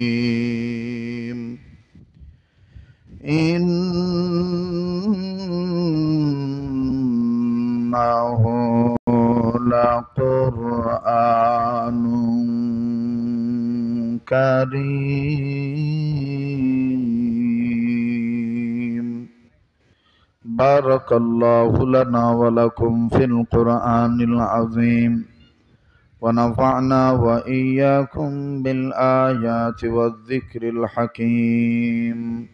إنه لقرآن كريم بارك الله لنا ولكم في القرآن العظيم ونفعنا وإياكم بالآيات والذكر الحكيم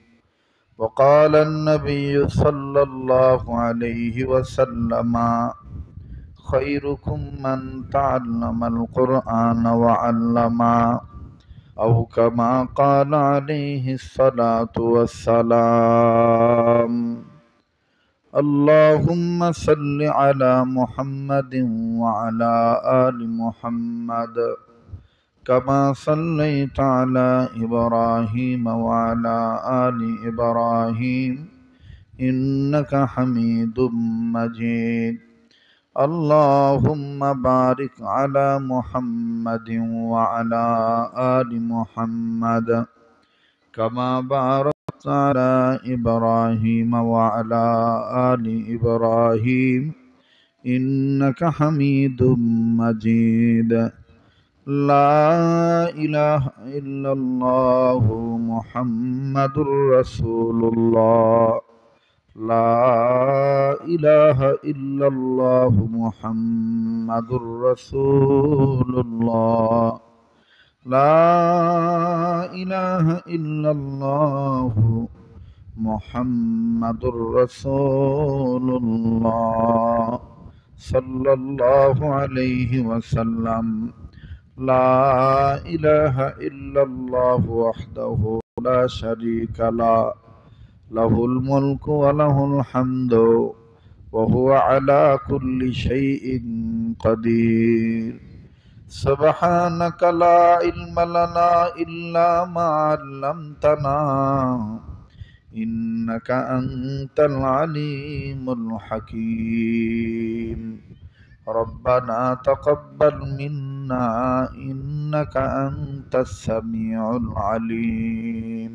وقال النبي صلى الله عليه وسلم خيركم من تعلم القرآن وعلمه أو كما قال عليه الصلاة والسلام اللهم صل على محمد وعلى آل محمد كما صليت على إبراهيم وعلى آل إبراهيم إنك حميد مجيد اللهم بارك على محمد وعلى آل محمد كما باركت على إبراهيم وعلى آل إبراهيم إنك حميد مجيد لا إله إلا الله محمد رسول الله لا إله إلا الله محمد رسول الله لا إله إلا الله محمد رسول الله صلى الله عليه وسلم لا إله إلا الله وحده لا شريك له له الملك وله الحمد وهو على كل شيء قدير سبحانك لا علم لنا إلا ما علمتنا إنك أنت العليم الحكيم ربنا تقبل منا إنك أنت السميع العليم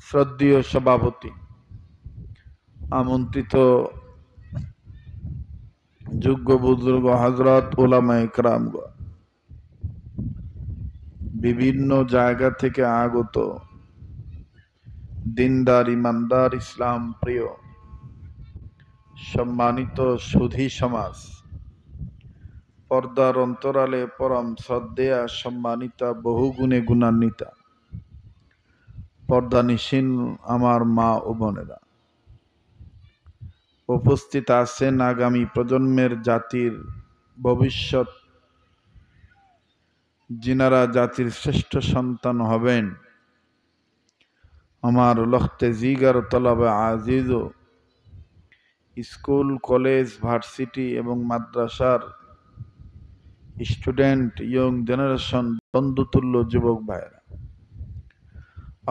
শ্রদ্ধেয় সভাপতি, আমন্ত্রিত যোগ্য বুজুর্গ হযরত উলামায়ে কেরামগণ, বিভিন্ন জায়গা থেকে আগত দিনদার ইমানদার ইসলাম প্রিয় সম্মানিত সুধী সমাজ, পর্দার অন্তরালে পরম শ্রদ্ধেয়া সম্মানিতা বহুগুণে গুণান্বিতা পর্দানিশীন আমার মা ও বোনেরা, উপস্থিত আছেন আগামী প্রজন্মের জাতির ভবিষ্যৎ, যিনারা জাতির শ্রেষ্ঠ সন্তান হবেন। আমার লখতে জিগার তলবে আজিজ, স্কুল কলেজ ভার্সিটি এবং মাদ্রাসার স্টুডেন্ট, ইয়ং জেনারেশন, বন্ধুতুল্য যুবক ভাইরা,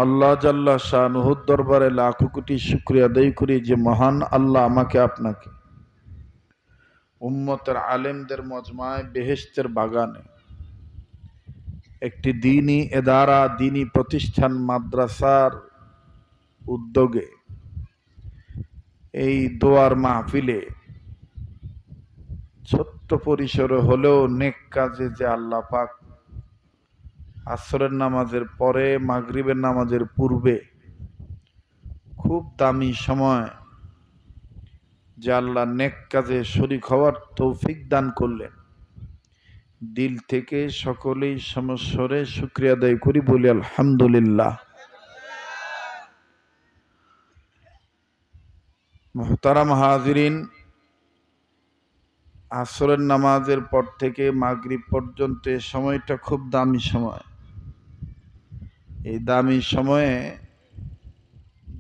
আল্লাহ জাল্লা শানুহুর দরবারে লাখো কোটি শুকরিয়া আদায় করি যে মহান আল্লাহ আমাকে আপনাকে উম্মতের আলেমদের মজমায় বেহেশতের বাগানে একটি দ্বীনি এদারা, দ্বীনি প্রতিষ্ঠান মাদ্রাসার উদ্যোগে এই দোয়ার মাহফিলে ছোট্ট পরিসরে হলেও নেক কাজে যে আল্লাহ পাক আসরের নামাজের পরে মাগরিবের নামাজের পূর্বে খুব দামি সময় যে আল্লাহ নেক কাজে শরীক হওয়ার তৌফিক দান করলেন, দিল থেকে সকলেই সমস্বরে শুকরিয়া আদায় করি, বলি আলহামদুলিল্লাহ। মুহতারাম হাজিরিন, আসরের নামাজের পর থেকে মাগরিব পর্যন্ত এই সময়টা খুব দামি সময়। এই দামি সময়ে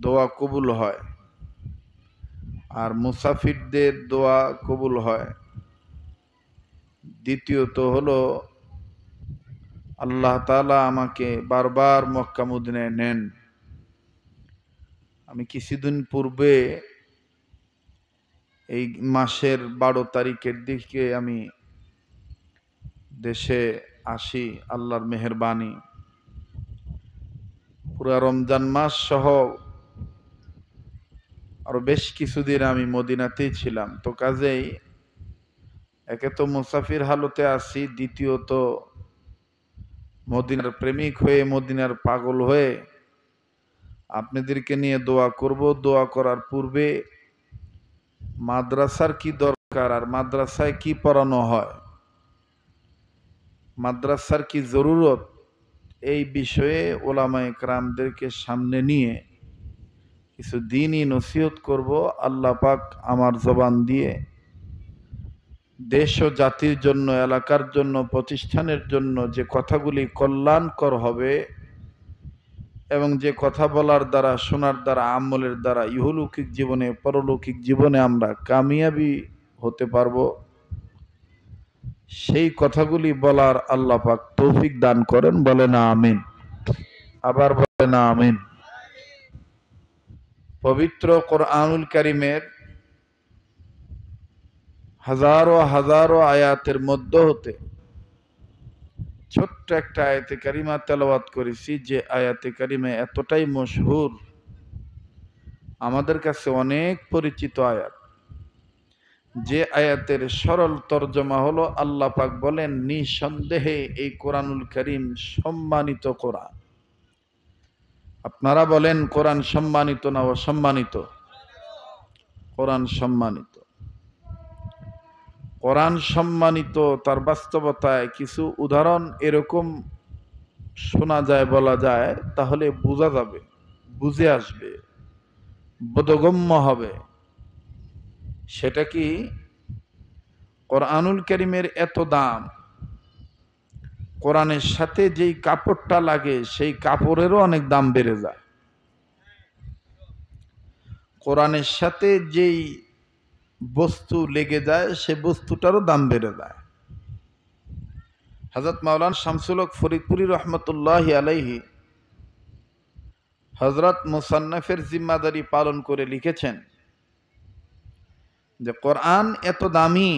দোয়া কবুল হয়, আর মুসাফিরদের দোয়া কবুল হয়। দ্বিতীয়ত হলো আল্লাহ তাআলা আমাকে বারবার মক্কা মদিনায় নেন। আমি কিছুদিন পূর্বে এই মাসের 12 তারিখের দিকে আমি দেশে আসি আল্লাহর মেহেরবানি। পুরা রমজান মাস সহ আরো বেশ কিছুদিন আমি মদিনাতেই ছিলাম। তো কাজেই একে তো মুসাফির হালতে আছি, দ্বিতীয়ত মদিনার প্রেমিক হয়ে, মদিনার পাগল হয়ে আপনাদেরকে নিয়ে দোয়া করব। দোয়া করার পূর্বে মাদ্রাসার কি দরকার আর মাদ্রাসায় কি পড়ানো হয়, মাদ্রাসার কি জরুরত, এই বিষয়ে ওলামায়ে কেরামদেরকে সামনে নিয়ে কিছু দ্বীনি নসিহত করব। আল্লাহ পাক আমার জবান দিয়ে দেশ ও জাতির জন্য, এলাকার জন্য, প্রতিষ্ঠানের জন্য যে কথাগুলি কল্যাণকর হবে এবং যে কথা বলার দ্বারা, শোনার দ্বারা, আমলের দ্বারা ইহলৌকিক জীবনে পরলৌকিক জীবনে আমরা কামিয়াবি হতে পারবো, সেই কথাগুলি বলার আল্লাহ পাক তৌফিক দান করেন। বলে না আমিন। আবার বলে না আমিন। পবিত্র কোরআনুল কারীমের হাজারো হাজারো আয়াতের মধ্য হতে ছোট্ট একটা আয়াতে কারিমা তেলাওয়াত করেছি, যে আয়াতে কারিমা এতটাই মশহুর, আমাদের কাছে অনেক পরিচিত আয়াত। যে আয়াতের সরল তর্জমা হলো, আল্লাহ পাক বলেন, নিঃসন্দেহে এই কোরআনুল কারীম সম্মানিত কোরআন। আপনারা বলেন, কোরআন সম্মানিত না অসম্মানিত? কোরআন সম্মানিত। কোরআন সম্মানিত, তার বাস্তবতায় কিছু উদাহরণ এরকম শোনা যায়, বলা যায়, তাহলে বোঝা যাবে, বুঝে আসবে, বোধগম্য হবে। সেটা কি? কোরআনুল কারীমের এত দাম, কোরআনের সাথে যেই কাপড়টা লাগে সেই কাপড়েরও অনেক দাম বেড়ে যায়। কোরআনের সাথে যেই বস্তু লেগে যায় সে বস্তুটারও দাম বেড়ে যায়। হযরত মাওলানা শামসুল হক ফরিদপুরি রহমতুল্লাহি আলাইহি হযরত মুসান্নাফের জিম্মাদারি পালন করে লিখেছেন যে কোরআন এত দামি,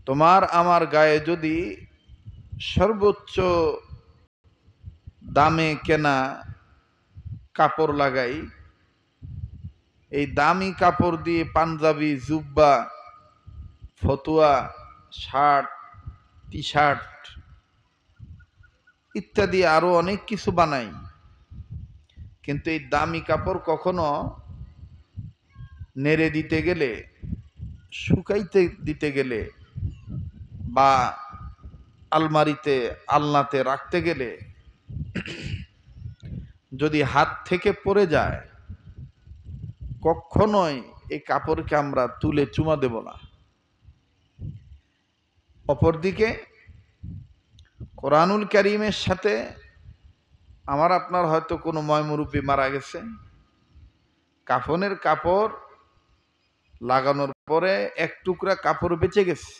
তোমার আমার গায়ে যদি সর্বোচ্চ দামে কেনা কাপড় লাগাই, এই দামি কাপড় দিয়ে পাঞ্জাবি, জুব্বা, ফতুয়া, শার্ট, টি শার্ট ইত্যাদি আরো অনেক কিছু বানাই, কিন্তু এই দামি কাপড় কখনো নেড়ে দিতে গেলে, শুকাইতে দিতে গেলে বা আলমারিতে আলনাতে রাখতে গেলে যদি হাত থেকে পড়ে যায়, কখনোই এই কাপড়কে আমরা তুলে চুমা দেব না। অপরদিকে কোরআনুল কারীমের সাথে আমার আপনার হয়তো কোনো ময়মুরব্বী মারা গেছে, কাফনের কাপড় লাগানোর পরে এক টুকরা কাপড় বেঁচে গেছে,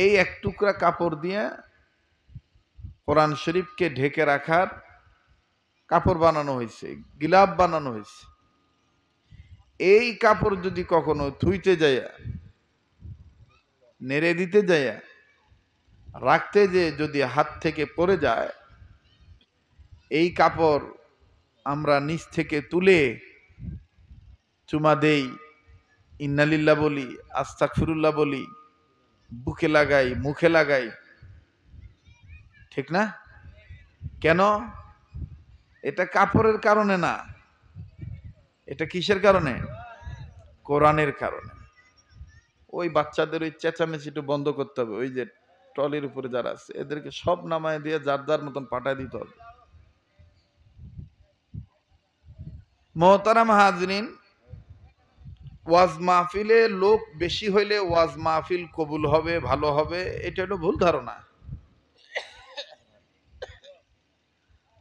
এই এক টুকরা কাপড় দিয়ে কোরআন শরীফকে ঢেকে রাখার কাপড় বানানো হয়েছে, গিলাফ বানানো হয়েছে। এই কাপড় যদি কখনো থুইতে যায়, নেড়ে দিতে যায়, রাখতে যে যদি হাত থেকে পড়ে যায়, এই কাপড় আমরা নিচ থেকে তুলে চুমা দেই, ইন্নালিল্লাহ বলি, আস্তাগফিরুল্লাহ বলি, বুকে লাগাই, মুখে লাগাই, ঠিক না? কেন? এটা কাপড়ের কারণে না, এটা কিসের কারণে? কোরআনের কারণে। ওই বাচ্চাদের ওই চেঁচামেচিটা বন্ধ করতে হবে। ওই যে ট্রলির উপরে যারা আছে এদেরকে সব নামায় দিয়ে যার যার মতন পাঠায় দিতে হবে। মোহতারাম হাজরিন, ওয়াজ মাহফিলে লোক বেশি হইলে ওয়াজ মাহফিল কবুল হবে, ভালো হবে, এটা হলো ভুল ধারণা।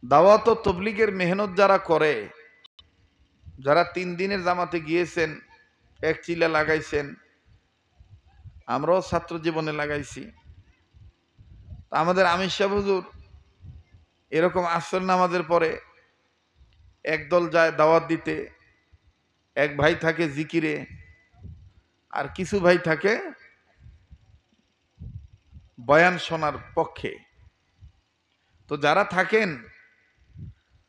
দাওয়াত ও তবলিগের মেহনত যারা করে, যারা 3 দিনের জামাতে গিয়েছেন, এক চিলা লাগাইছেন, আমরাও ছাত্র জীবনে লাগাইছি, আমাদের আমির সাহেব হুজুর এরকম আসর নামাজের পরে একদল যায় দাওয়াত দিতে, এক ভাই থাকে জিকিরে, আর কিছু ভাই থাকে বয়ান শোনার পক্ষে। তো যারা থাকেন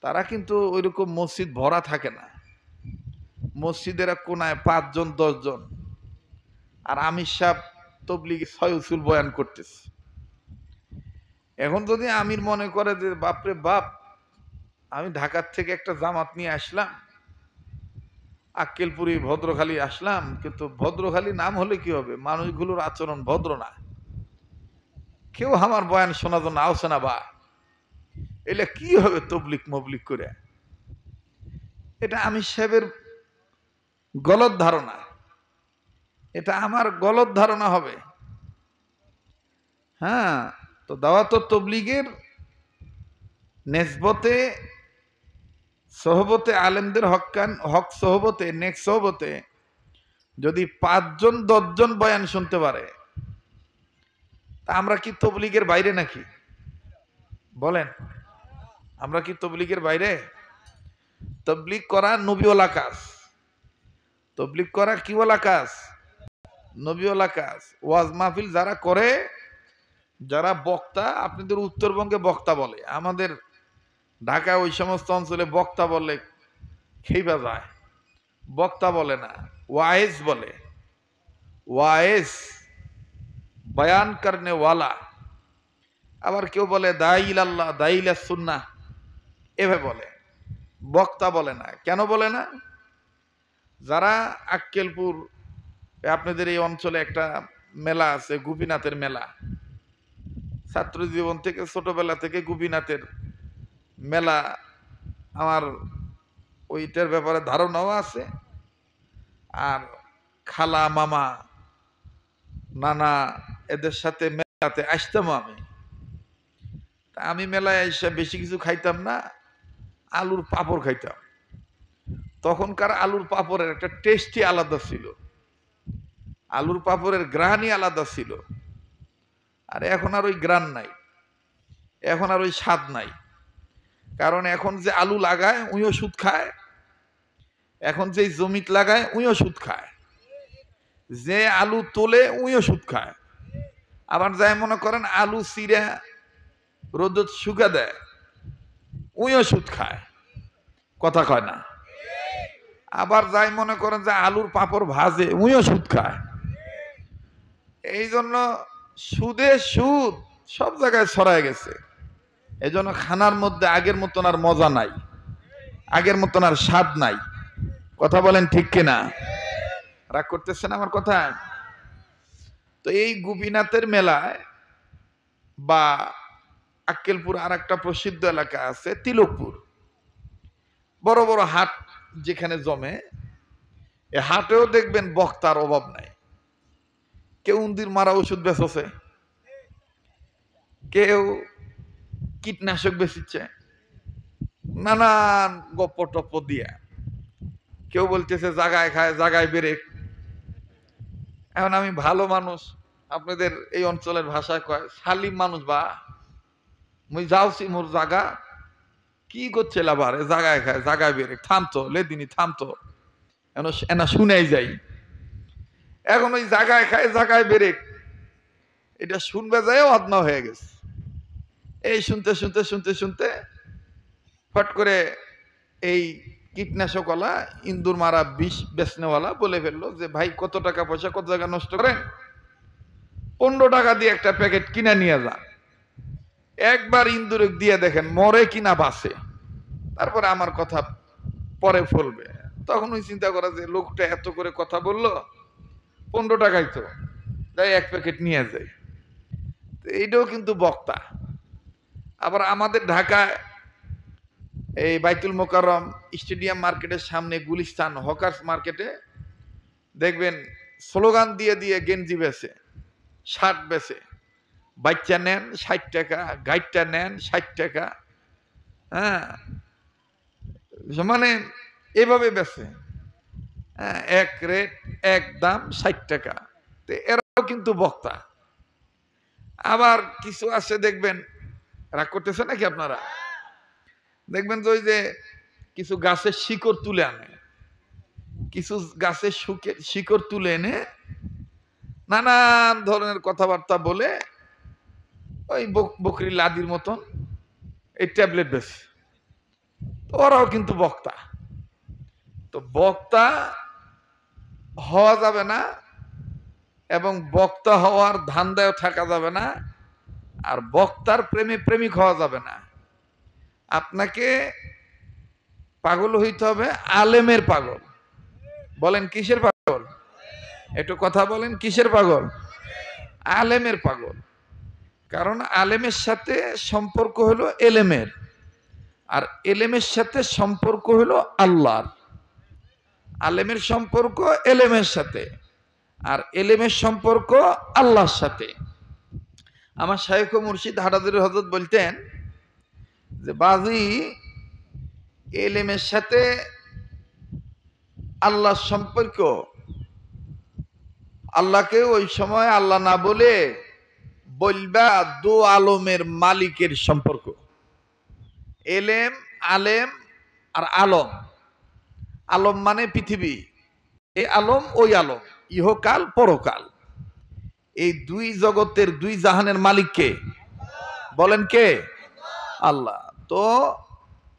তারা কিন্তু ওইরকম মসজিদ ভরা থাকে না, মসজিদের এক কোনায় 5 জন 10 জন, আর আমির সাহেব তবলিগি 6 উসুল বয়ান করতেছে। এখন যদি আমির মনে করে যে বাপরে বাপ, আমি ঢাকার থেকে একটা জামাত নিয়ে আসলাম, আক্কেলপুরি ভদ্রখালী আসলাম, কিন্তু ভদ্রখালী নাম হলে কি হবে, মানুষগুলোর আচরণ ভদ্র না, কেউ আমার বয়ান শোনার জন্য আসে না, বা এলে কি হবে তবলিক মবলিক করে। এটা আমির সাহেবের গলত ধারণা, এটা আমার গলত ধারণা হবে। হ্যাঁ, তো দাওয়াত তবলিগের নেসবতে সহবতে আলেমদের হক সহবতে নেক সহবতে যদি 5 জন 10 জন বয়ান শুনতে পারে, তা আমরা কি তবলিগের বাইরে নাকি? বলেন, আমরা কি তবলিগের বাইরে? তবলিগ করা নবীওয়ালা কাজ, তবলিগ করা কি ওয়ালা কাজ? নবীওয়ালা কাজ। ওয়াজ মাহফিল যারা করে, যারা বক্তা, আপনাদের উত্তরবঙ্গে বক্তা বলে, আমাদের ঢাকা ওই সমস্ত অঞ্চলে বক্তা বলে খেইবা যায়, বক্তা বলে না, ওয়াইজ বলে। ওয়াইজ বয়ান করনে ওয়ালা। আবার কেউ বলে দাইল আল্লাহ দাইল সুন্নাহ, এভাবে বলে, বক্তা বলে না। কেন বলে না? যারা আক্কেলপুর, আপনাদের এই অঞ্চলে একটা মেলা আছে, গোপীনাথের মেলা, ছাত্র জীবন থেকে ছোটবেলা থেকে গোপীনাথের মেলা আমার ওইটার ব্যাপারে ধারণাও আছে। আর খালা মামা নানা এদের সাথে মেলাতে আসতাম আমি। তা আমি মেলায় এসে বেশি কিছু খাইতাম না, আলুর পাঁপড় খাইতাম। তখনকার আলুর পাঁপড়ের একটা টেস্টই আলাদা ছিল, আলুর পাঁপড়ের গ্রানই আলাদা ছিল। আর এখন আর ওই গ্রান নাই, এখন আর ওই স্বাদ নাই। কারণ এখন যে আলু লাগায় উইও সুদ খায়, এখন যে জমিত লাগায় উইও সুদ খায়, যে আলু তোলে উইও সুদ খায়। আবার যাই মনে করেন আলু চিরা রোদত শুকা দেয়, উইও সুদ খায়, কথা কয় না। আবার যাই মনে করেন যে আলুর পাঁপড় ভাজে, উইও সুদ খায়। এই জন্য সুদে সুদ সব জায়গায় ছড়ায় গেছে। এই জন্য খানার মধ্যে আগের মতন আর মজা নাই, আগের মতন আর স্বাদ নাই। কথা বলেন ঠিক কিনা? রাগ করতেছেন আমার কথা? তো এই গোপীনাথের মেলায় বা আক্কেলপুর আর একটা প্রসিদ্ধ এলাকা আছে তিলকপুর, বড় বড় হাট যেখানে জমে, এ হাটেও দেখবেন বক্তার অভাব নাই। কেউ উন্দির মারা ওষুধ বেচছে, কেউ কীটনাশক বেচিচ্ছে, নানান গপ্প টপ্প দিয়া, কেউ বলতেছে জাগায় খায় জাগায় বেড়ে। এখন আমি ভালো মানুষ, আপনাদের এই অঞ্চলের ভাষায় কয় সালিম মানুষ, বা মুই যাওছি মোর জাগা কি করছে আবার জাগায় খায় জাগায় বেড়ে, থামতো লেদিনী থামতো, এনা শুনেই যাই। এখন ওই জাগায় খায় জাগায় বেড়ে এটা শুনবে যায় অদনা হয়ে গেছে। এই শুনতে শুনতে শুনতে শুনতে ফট করে এই কীটনাশকওয়ালা ইন্দুর মারা বিষ বেচনেওয়ালা বলে ফেললো যে ভাই কত টাকা পয়সা কত জায়গা নষ্ট করেন, 15 টাকা দিয়ে একটা প্যাকেট কিনে নিয়ে যান, একবার ইন্দুরে দিয়ে দেখেন মরে কিনা বাঁচে, তারপরে আমার কথা পরে ফলবে। তখন ওই চিন্তা করা যে লোকটা এত করে কথা বললো, 15 টাকাই তো, তাই এক প্যাকেট নিয়ে যায়। এইটাও কিন্তু বক্তা। আবার আমাদের ঢাকায় এই বাইতুল মোকাররম স্টেডিয়াম মার্কেটের সামনে গুলিস্তান হকার্স মার্কেটে দেখবেন স্লোগান দিয়ে দিয়ে গেঞ্জি বেচে, শার্ট বেচে, বাচ্চা নেন 60 টাকা, গাইডটা নেন 60 টাকা। হ্যাঁ, মানে এভাবে বেচে, হ্যাঁ, এক রেট এক দাম 60 টাকা। তো এরাও কিন্তু বক্তা। আবার কিছু আছে দেখবেন, রাগ করতেছে নাকি আপনারা? দেখবেন যে ওই যে কিছু গাছের শিকড় তুলে আনে, কিছু গাছের শিকড় তুলে এনে নানান ধরনের কথাবার্তা বলে ওই বকরি লাদির মতন এই ট্যাবলেট বেশি, ওরাও কিন্তু বক্তা। তো বক্তা হওয়া যাবে না এবং বক্তা হওয়ার ধান্দায় থাকা যাবে না, আর বক্তার প্রেমে প্রেমিক হওয়া যাবে না। আপনাকে পাগল হইতে হবে আলেমের পাগল। বলেন কিসের পাগল? একটু কথা বলেন, কিসের পাগল? আলেমের পাগল। কারণ আলেমের সাথে সম্পর্ক হলো এলেমের, আর এলেমের সাথে সম্পর্ক হলো আল্লাহর। আলেমের সম্পর্ক এলেমের সাথে, আর এলেমের সম্পর্ক আল্লাহর সাথে। আমার শাইখ ও মুর্শিদ হাটাজারি হযরত বলতেন যে বাজি এলেমের সাথে আল্লাহর সম্পর্ক, আল্লাহকে ওই সময় আল্লাহ না বলে বলবা দু আলমের মালিকের সম্পর্ক। এলেম, আলেম আর আলম। আলম মানে পৃথিবী, এই আলম ওই আলম, ইহকাল পরকাল। এই দুই জগতের দুই জাহানের মালিক কে? বলেন কে? আল্লাহ। তো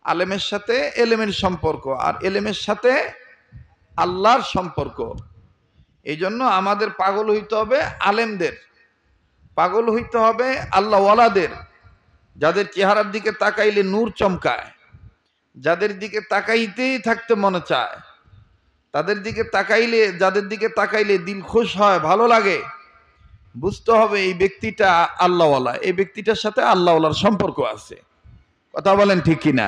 আলেমের সাথে এলেমের সম্পর্ক, আর এলেমের সাথে আল্লাহর সম্পর্ক। এই জন্য আমাদের পাগল হইতে হবে আলেমদের, পাগল হইতে হবে আল্লাহ ওয়ালাদের, যাদের চেহারার দিকে তাকাইলে নূর চমকায়, যাদের দিকে তাকাইতেই থাকতে মনে চায়, তাদের দিকে তাকাইলে, যাদের দিকে তাকাইলে দিল খুশ হয়, ভালো লাগে। বুঝতে হবে এই ব্যক্তিটা আল্লাহওয়ালা, এই ব্যক্তিটার সাথে আল্লাহওয়ালার সম্পর্ক আছে। কথা বলেন ঠিক কিনা?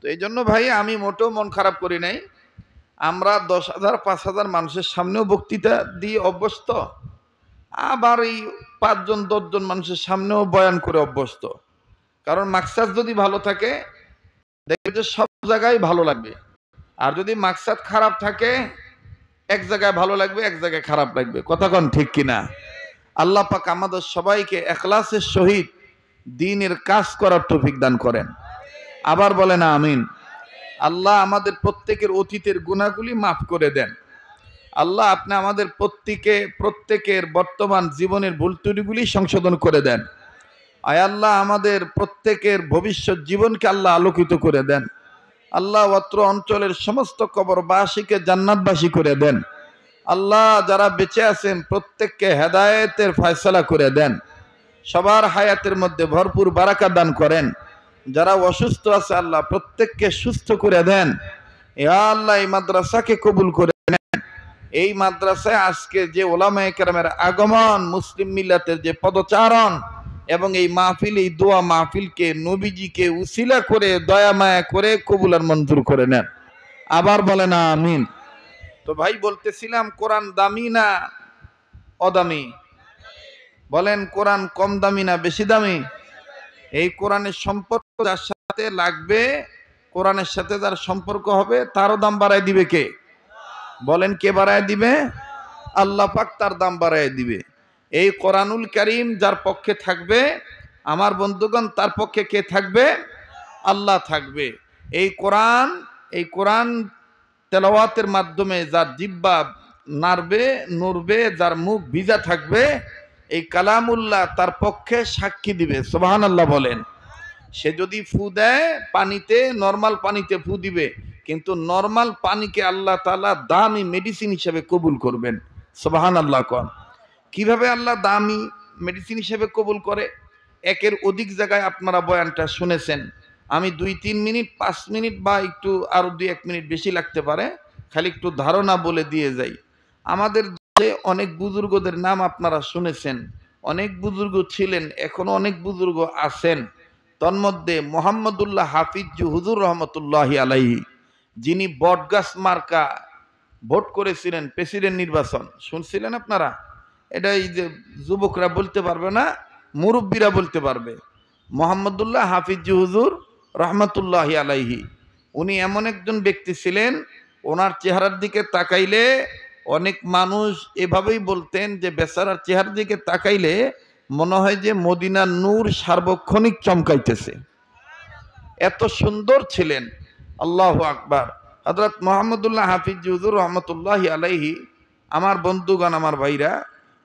তো এই জন্য ভাই আমি মোটেও মন খারাপ করি নাই। আমরা 10,000 5,000 মানুষের সামনেও বক্তৃতা দিয়ে অভ্যস্ত, আবার এই 5 জন 10 জন মানুষের সামনেও বয়ান করে অভ্যস্ত। কারণ মাকসাদ যদি ভালো থাকে দেখবে যে সব জায়গায় ভালো লাগবে, আর যদি মাকসাদ খারাপ থাকে এক জায়গায় ভালো লাগবে, এক জায়গায় খারাপ লাগবে। কথা কোন ঠিক কিনা? আল্লাহ পাক আমাদের সবাইকে ইখলাসের সহিত দ্বীনের কাজ করার তৌফিক দান করেন। আবার বলেন আমিন। আল্লাহ আমাদের প্রত্যেকের অতীতের গুনাহগুলি মাফ করে দেন। আল্লাহ আপনি আমাদের প্রত্যেকের বর্তমান জীবনের ভুল ত্রুটিগুলি সংশোধন করে দেন। আয় আল্লাহ আমাদের প্রত্যেকের ভবিষ্যৎ জীবনকে আল্লাহ আলোকিত করে দেন। আল্লাহ অত্র অঞ্চলের সমস্ত কবরবাসীকে জান্নাতবাসী করে দেন। আল্লাহ যারা বেঁচে আছেন প্রত্যেককে হেদায়েতের ফয়সালা করে দেন। সবার হায়াতের মধ্যে ভরপুর বারাকা দান করেন। যারা অসুস্থ আছে আল্লাহ প্রত্যেককে সুস্থ করে দেন। ইয়া আল্লাহ এই মাদ্রাসাকে কবুল করে নেন। এই মাদ্রাসায় আজকে যে ওলামায়ে কেরামের আগমন, মুসলিম মিল্লাতের যে পদচারণ এবং এই মাহফিল, এই দোয়া মাহফিলকে নবীজিকে উসিলা করে দয়া মায়া করে কবুল আর মঞ্জুর করে নেন। আবার বলেন আমিন। তো ভাই বলতেছিলাম কোরআন দামি না অদামি? বলেন কোরআন কম দামি না বেশি দামি? এই কোরআনের সম্পর্ক যার সাথে লাগবে, কোরআনের সাথে যার সম্পর্ক হবে তারও দাম বাড়ায় দিবে কে? বলেন কে বাড়ায় দিবে? আল্লাহ পাক তার দাম বাড়ায় দিবে। এই কোরআনুল কারীম যার পক্ষে থাকবে আমার বন্ধুগণ, তার পক্ষে কে থাকবে? আল্লাহ থাকবে। এই কোরআন তেলাওয়াতের মাধ্যমে যার জিহ্বা নাড়বে নড়বে, যার মুখ ভিজা থাকবে, এই কালামুল্লাহ তার পক্ষে সাক্ষী দিবে। সুবহানাল্লাহ বলেন। সে যদি ফু দেয় পানিতে, নরমাল পানিতে ফু দিবে, কিন্তু নরমাল পানিকে আল্লাহ তাআলা দামি মেডিসিন হিসেবে কবুল করবেন। সুবহানাল্লাহ কোন। কিভাবে আল্লাহ দামি মেডিসিন হিসেবে কবুল করে? একের অধিক জায়গায় আপনারা বয়ানটা শুনেছেন। আমি 2-3 মিনিট 5 মিনিট বা একটু আরো 2-1 মিনিট বেশি লাগতে পারে, খালি একটু ধারণা বলে দিয়ে যাই। আমাদের দেশে অনেক বুজুর্গদের নাম আপনারা শুনেছেন, অনেক বুজুর্গ ছিলেন, এখনো অনেক বুজুর্গ আছেন। তন্মধ্যে মোহাম্মদুল্লাহ হাফিজ হুজুর রহমতুল্লাহি আলাইহি, যিনি বটগাছ মার্কা ভোট করেছিলেন প্রেসিডেন্ট নির্বাচন, শুনছিলেন আপনারা? এটা এই যে যুবকরা বলতে পারবে না, মুরব্বীরা বলতে পারবে। মোহাম্মদুল্লাহ হাফিজ হুজুর রহমতুল্লাহি আলাইহি, উনি এমন একজন ব্যক্তি ছিলেন, ওনার চেহারার দিকে তাকাইলে অনেক মানুষ এভাবেই বলতেন যে বেচারার চেহারার দিকে তাকাইলে মনে হয় যে মদিনার নূর সার্বক্ষণিক চমকাইতেছে, এত সুন্দর ছিলেন। আল্লাহু আকবার। হযরত মোহাম্মদুল্লাহ হাফিজ হুজুর রহমতুল্লাহি আলাইহি, আমার বন্ধুগণ, আমার ভাইরা,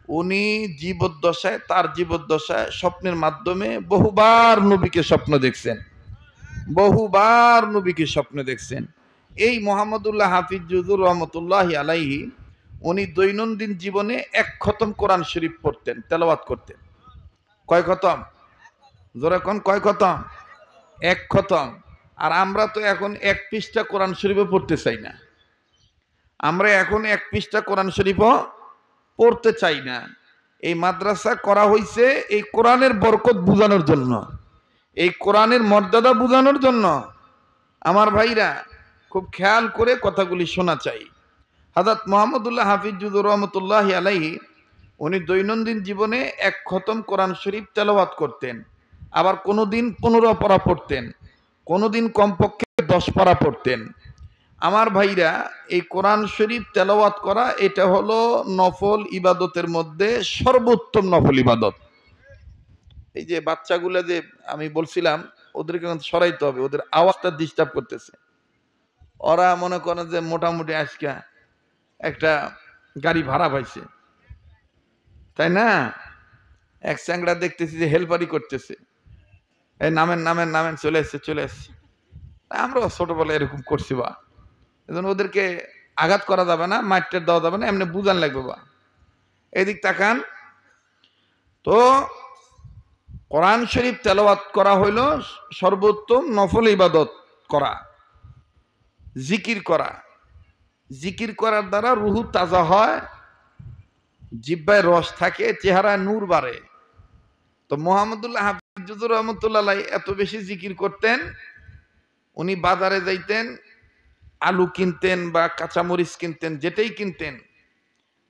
উনি জীবদ্দশায়, তার জীবদ্দশায় স্বপ্নের মাধ্যমে বহুবার নবীকে স্বপ্ন দেখছেন, বহুবার নবীকে স্বপ্ন দেখছেন। এই মোহাম্মদুল্লাহ হাফিজ জুজুর রহমতুল্লাহি আলাইহি উনি দৈনন্দিন জীবনে এক খতম কোরআন শরীফ পড়তেন, তেলাওয়াত করতেন। কয় খতম? জোরে কোন, কয় খতম? এক খতম। আর আমরা তো এখন এক পৃষ্ঠা কোরআন শরীফও পড়তে চাই না। আমরা এখন এক পৃষ্ঠা কোরআন শরীফও পড়তে চাই না। এই মাদ্রাসা করা হয়েছে এই কোরআনের বরকত বুঝানোর জন্য, এই কোরআনের মর্যাদা বুঝানোর জন্য। আমার ভাইরা খুব খেয়াল করে কথাগুলি শোনা চাই। হযরত মুহাম্মদুল্লাহ হাফিজ জুজুর রহমতুল্লাহি আলাইহি উনি দৈনন্দিন জীবনে এক খতম কোরআন শরীফ তেলাওয়াত করতেন। আবার কোনোদিন 15 পারা পড়তেন, কোনোদিন কমপক্ষে 10 পারা পড়তেন। আমার ভাইরা এই কোরআন শরীফ তেলাওয়াত করা এটা হলো নফল ইবাদতের মধ্যে সর্বোত্তম নফল ইবাদত। এই যে বাচ্চাগুলো যে আমি বলছিলাম ওদেরকে সরাইতে হবে, ওদের আওয়াজটা ডিস্টার্ব করতেছে। ওরা মনে করেন যে মোটামুটি আজকে একটা গাড়ি ভাড়া পাইছে, তাই না? এক চ্যাংড়া দেখতেছি যে হেলপারি করতেছে, এই নামেন নামেন নামেন, চলে এসছে চলে এসছে। আমরাও ছোটবেলায় এরকম করছি বা, এজন্য ওদেরকে আঘাত করা যাবে না, মাইরটার দেওয়া যাবে না, এমনি বুঝান লাগবে বা। এদিক তাকান তো, কোরআন শরীফ তেলাওয়াত করা হইল সর্বোত্তম নফল ইবাদত করা, জিকির করা। জিকির করার দ্বারা রুহু তাজা হয়, জিহ্বায় রস থাকে, চেহারায় নূর বাড়ে। তো মুহাম্মদুল্লাহ হাফিজ জুজুর রহমতুল্লাহ এত বেশি জিকির করতেন, উনি বাজারে যাইতেন, আলু কিনতেন বা কাঁচামরিচ কিনতেন, যেটাই কিনতেন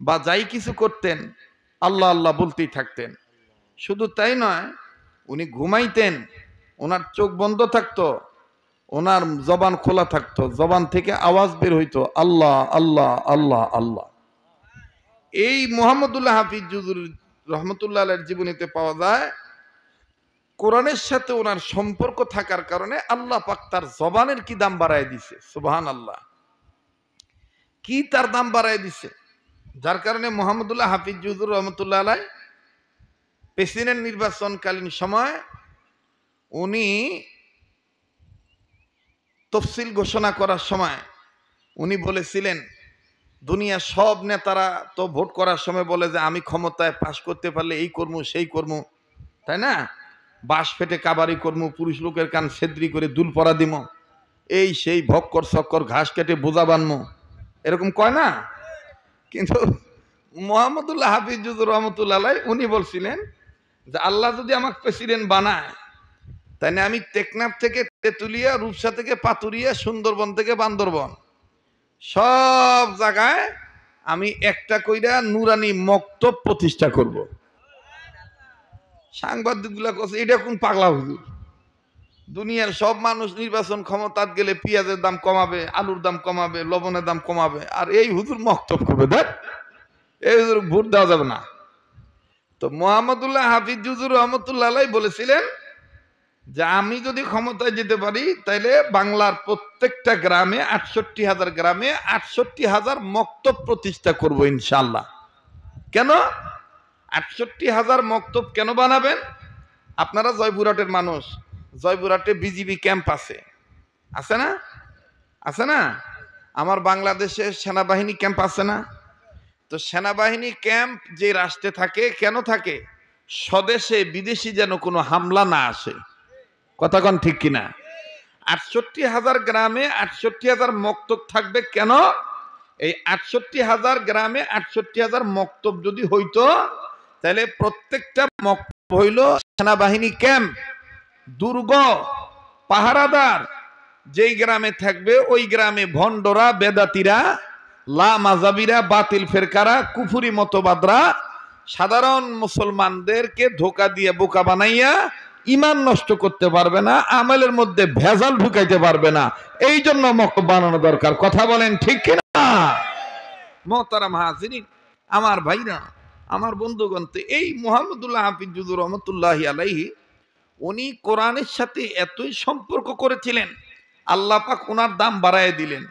বা যাই কিছু করতেন আল্লাহ আল্লাহ বলতেই থাকতেন। শুধু তাই নয়, উনি ঘুমাইতেন, ওনার চোখ বন্ধ থাকতো, ওনার জবান খোলা থাকতো, জবান থেকে আওয়াজ বের হইতো আল্লাহ আল্লাহ আল্লাহ আল্লাহ। এই মুহাম্মদুল্লাহ হাফিজ জুজুর রহমতুল্লাহ আলাইহির জীবনীতে পাওয়া যায় কোরআনের সাথে ওনার সম্পর্ক থাকার কারণে আল্লাহ পাক তার জবানের কি দাম বাড়ায় দিছে, সুবহানাল্লাহ। কি তার দাম বাড়ায় দিছে, যার কারণে মুহাম্মদুল্লাহ হাফিজ জুজুর রহমতুল্লাহ আলাইহি প্রেসিডেন্ট নির্বাচনকালীন সময় উনি তফসিল ঘোষণা করার সময় উনি বলেছিলেন, দুনিয়া সব নেতারা তো ভোট করার সময় বলে যে আমি ক্ষমতায় পাশ করতে পারলে এই করবো সেই করবো, তাই না? বাঁশ ফেটে কাবারি করবো, পুরুষ লোকের কান সেদ্রি করে দুল পরা দিব, এই সেই ভক্কর চক্কর ঘাস কেটে বোঝা বানবো, এরকম কয় না? কিন্তু মুহাম্মদুল্লাহ হাফিজ জুজুর রহমতুল্লাহ আলাইহি উনি বলছিলেন যে আল্লাহ যদি আমাকে প্রেসিডেন্ট বানায়, তাই আমি টেকনাফ থেকে তেতুলিয়া, রূপসা থেকে পাতুরিয়া, সুন্দরবন থেকে বান্দরবন, সব জায়গায় আমি একটা কইরা নুরানি মক্তব প্রতিষ্ঠা করব। সাংবাদিক গুলা কথা, এটা কোন পাগলা হুজুর? দুনিয়ার সব মানুষ নির্বাচন ক্ষমতাত গেলে পেঁয়াজের দাম কমাবে, আলুর দাম কমাবে, লবণের দাম কমাবে, আর এই হুজুর মক্তব করবে? দেখ, এই হুজুর ভোট দেওয়া যাবে না। তো মুহাম্মদুল্লাহ হাফিজ জুজুর রহমতুল্লাহ আলাইহি বলেছিলেন যে আমি যদি ক্ষমতায় যেতে পারি তাইলে বাংলার প্রত্যেকটা গ্রামে ৬৮,০০০ গ্রামে ৬৮,০০০ মক্তব প্রতিষ্ঠা করব ইনশাআল্লাহ। কেন ৬৮,০০০ মক্তব কেন বানাবেন? আপনারা জয়পুরহাটের মানুষ, জয়পুরহাটে বিজিবি ক্যাম্প আছে, আছে না? আছে না? আমার বাংলাদেশে সেনাবাহিনী ক্যাম্প আছে না? তো সেনাবাহিনী ক্যাম্প যে রাষ্ট্রে থাকে, কেন থাকে? স্বদেশে বিদেশি যেন কোনো হামলা না আসে। কথা কন ঠিক কিনা? ৬৮,০০০ গ্রামে ৬৮,০০০ মক্তব থাকবে কেন? এই ৬৮,০০০ গ্রামে ৬৮,০০০ মক্তব যদি হইতো তাহলে প্রত্যেকটা মক্তব হইল সেনাবাহিনী ক্যাম্প, দুর্গ, পাহারাদার। যেই গ্রামে থাকবে ওই গ্রামে ভণ্ডরা, বেদাতিরা, লা মাজাবিরা, বাতিল ফেরকারা, কুফুরি মতবাদরা সাধারণ মুসলমানদেরকে ধোকা দিয়ে বোকা বানাইয়া ইমান নষ্ট করতে পারবে না, আমলের মধ্যে ভেজাল ঢুকাইতে পারবে না। এই জন্য মক্তব বানানো দরকার। কথা বলেন ঠিক কিনা? মুহতারাম হাজিরিন, আমার ভাইরা, আমার বন্ধুগণ, এই মুহাম্মদুল্লাহ হাফিজ জুজুর রহমতুল্লাহি আলাইহি উনি কোরআনের সাথে এতই সম্পর্ক করেছিলেন, আল্লাহ পাক ওনার দাম বাড়ায় দিলেন।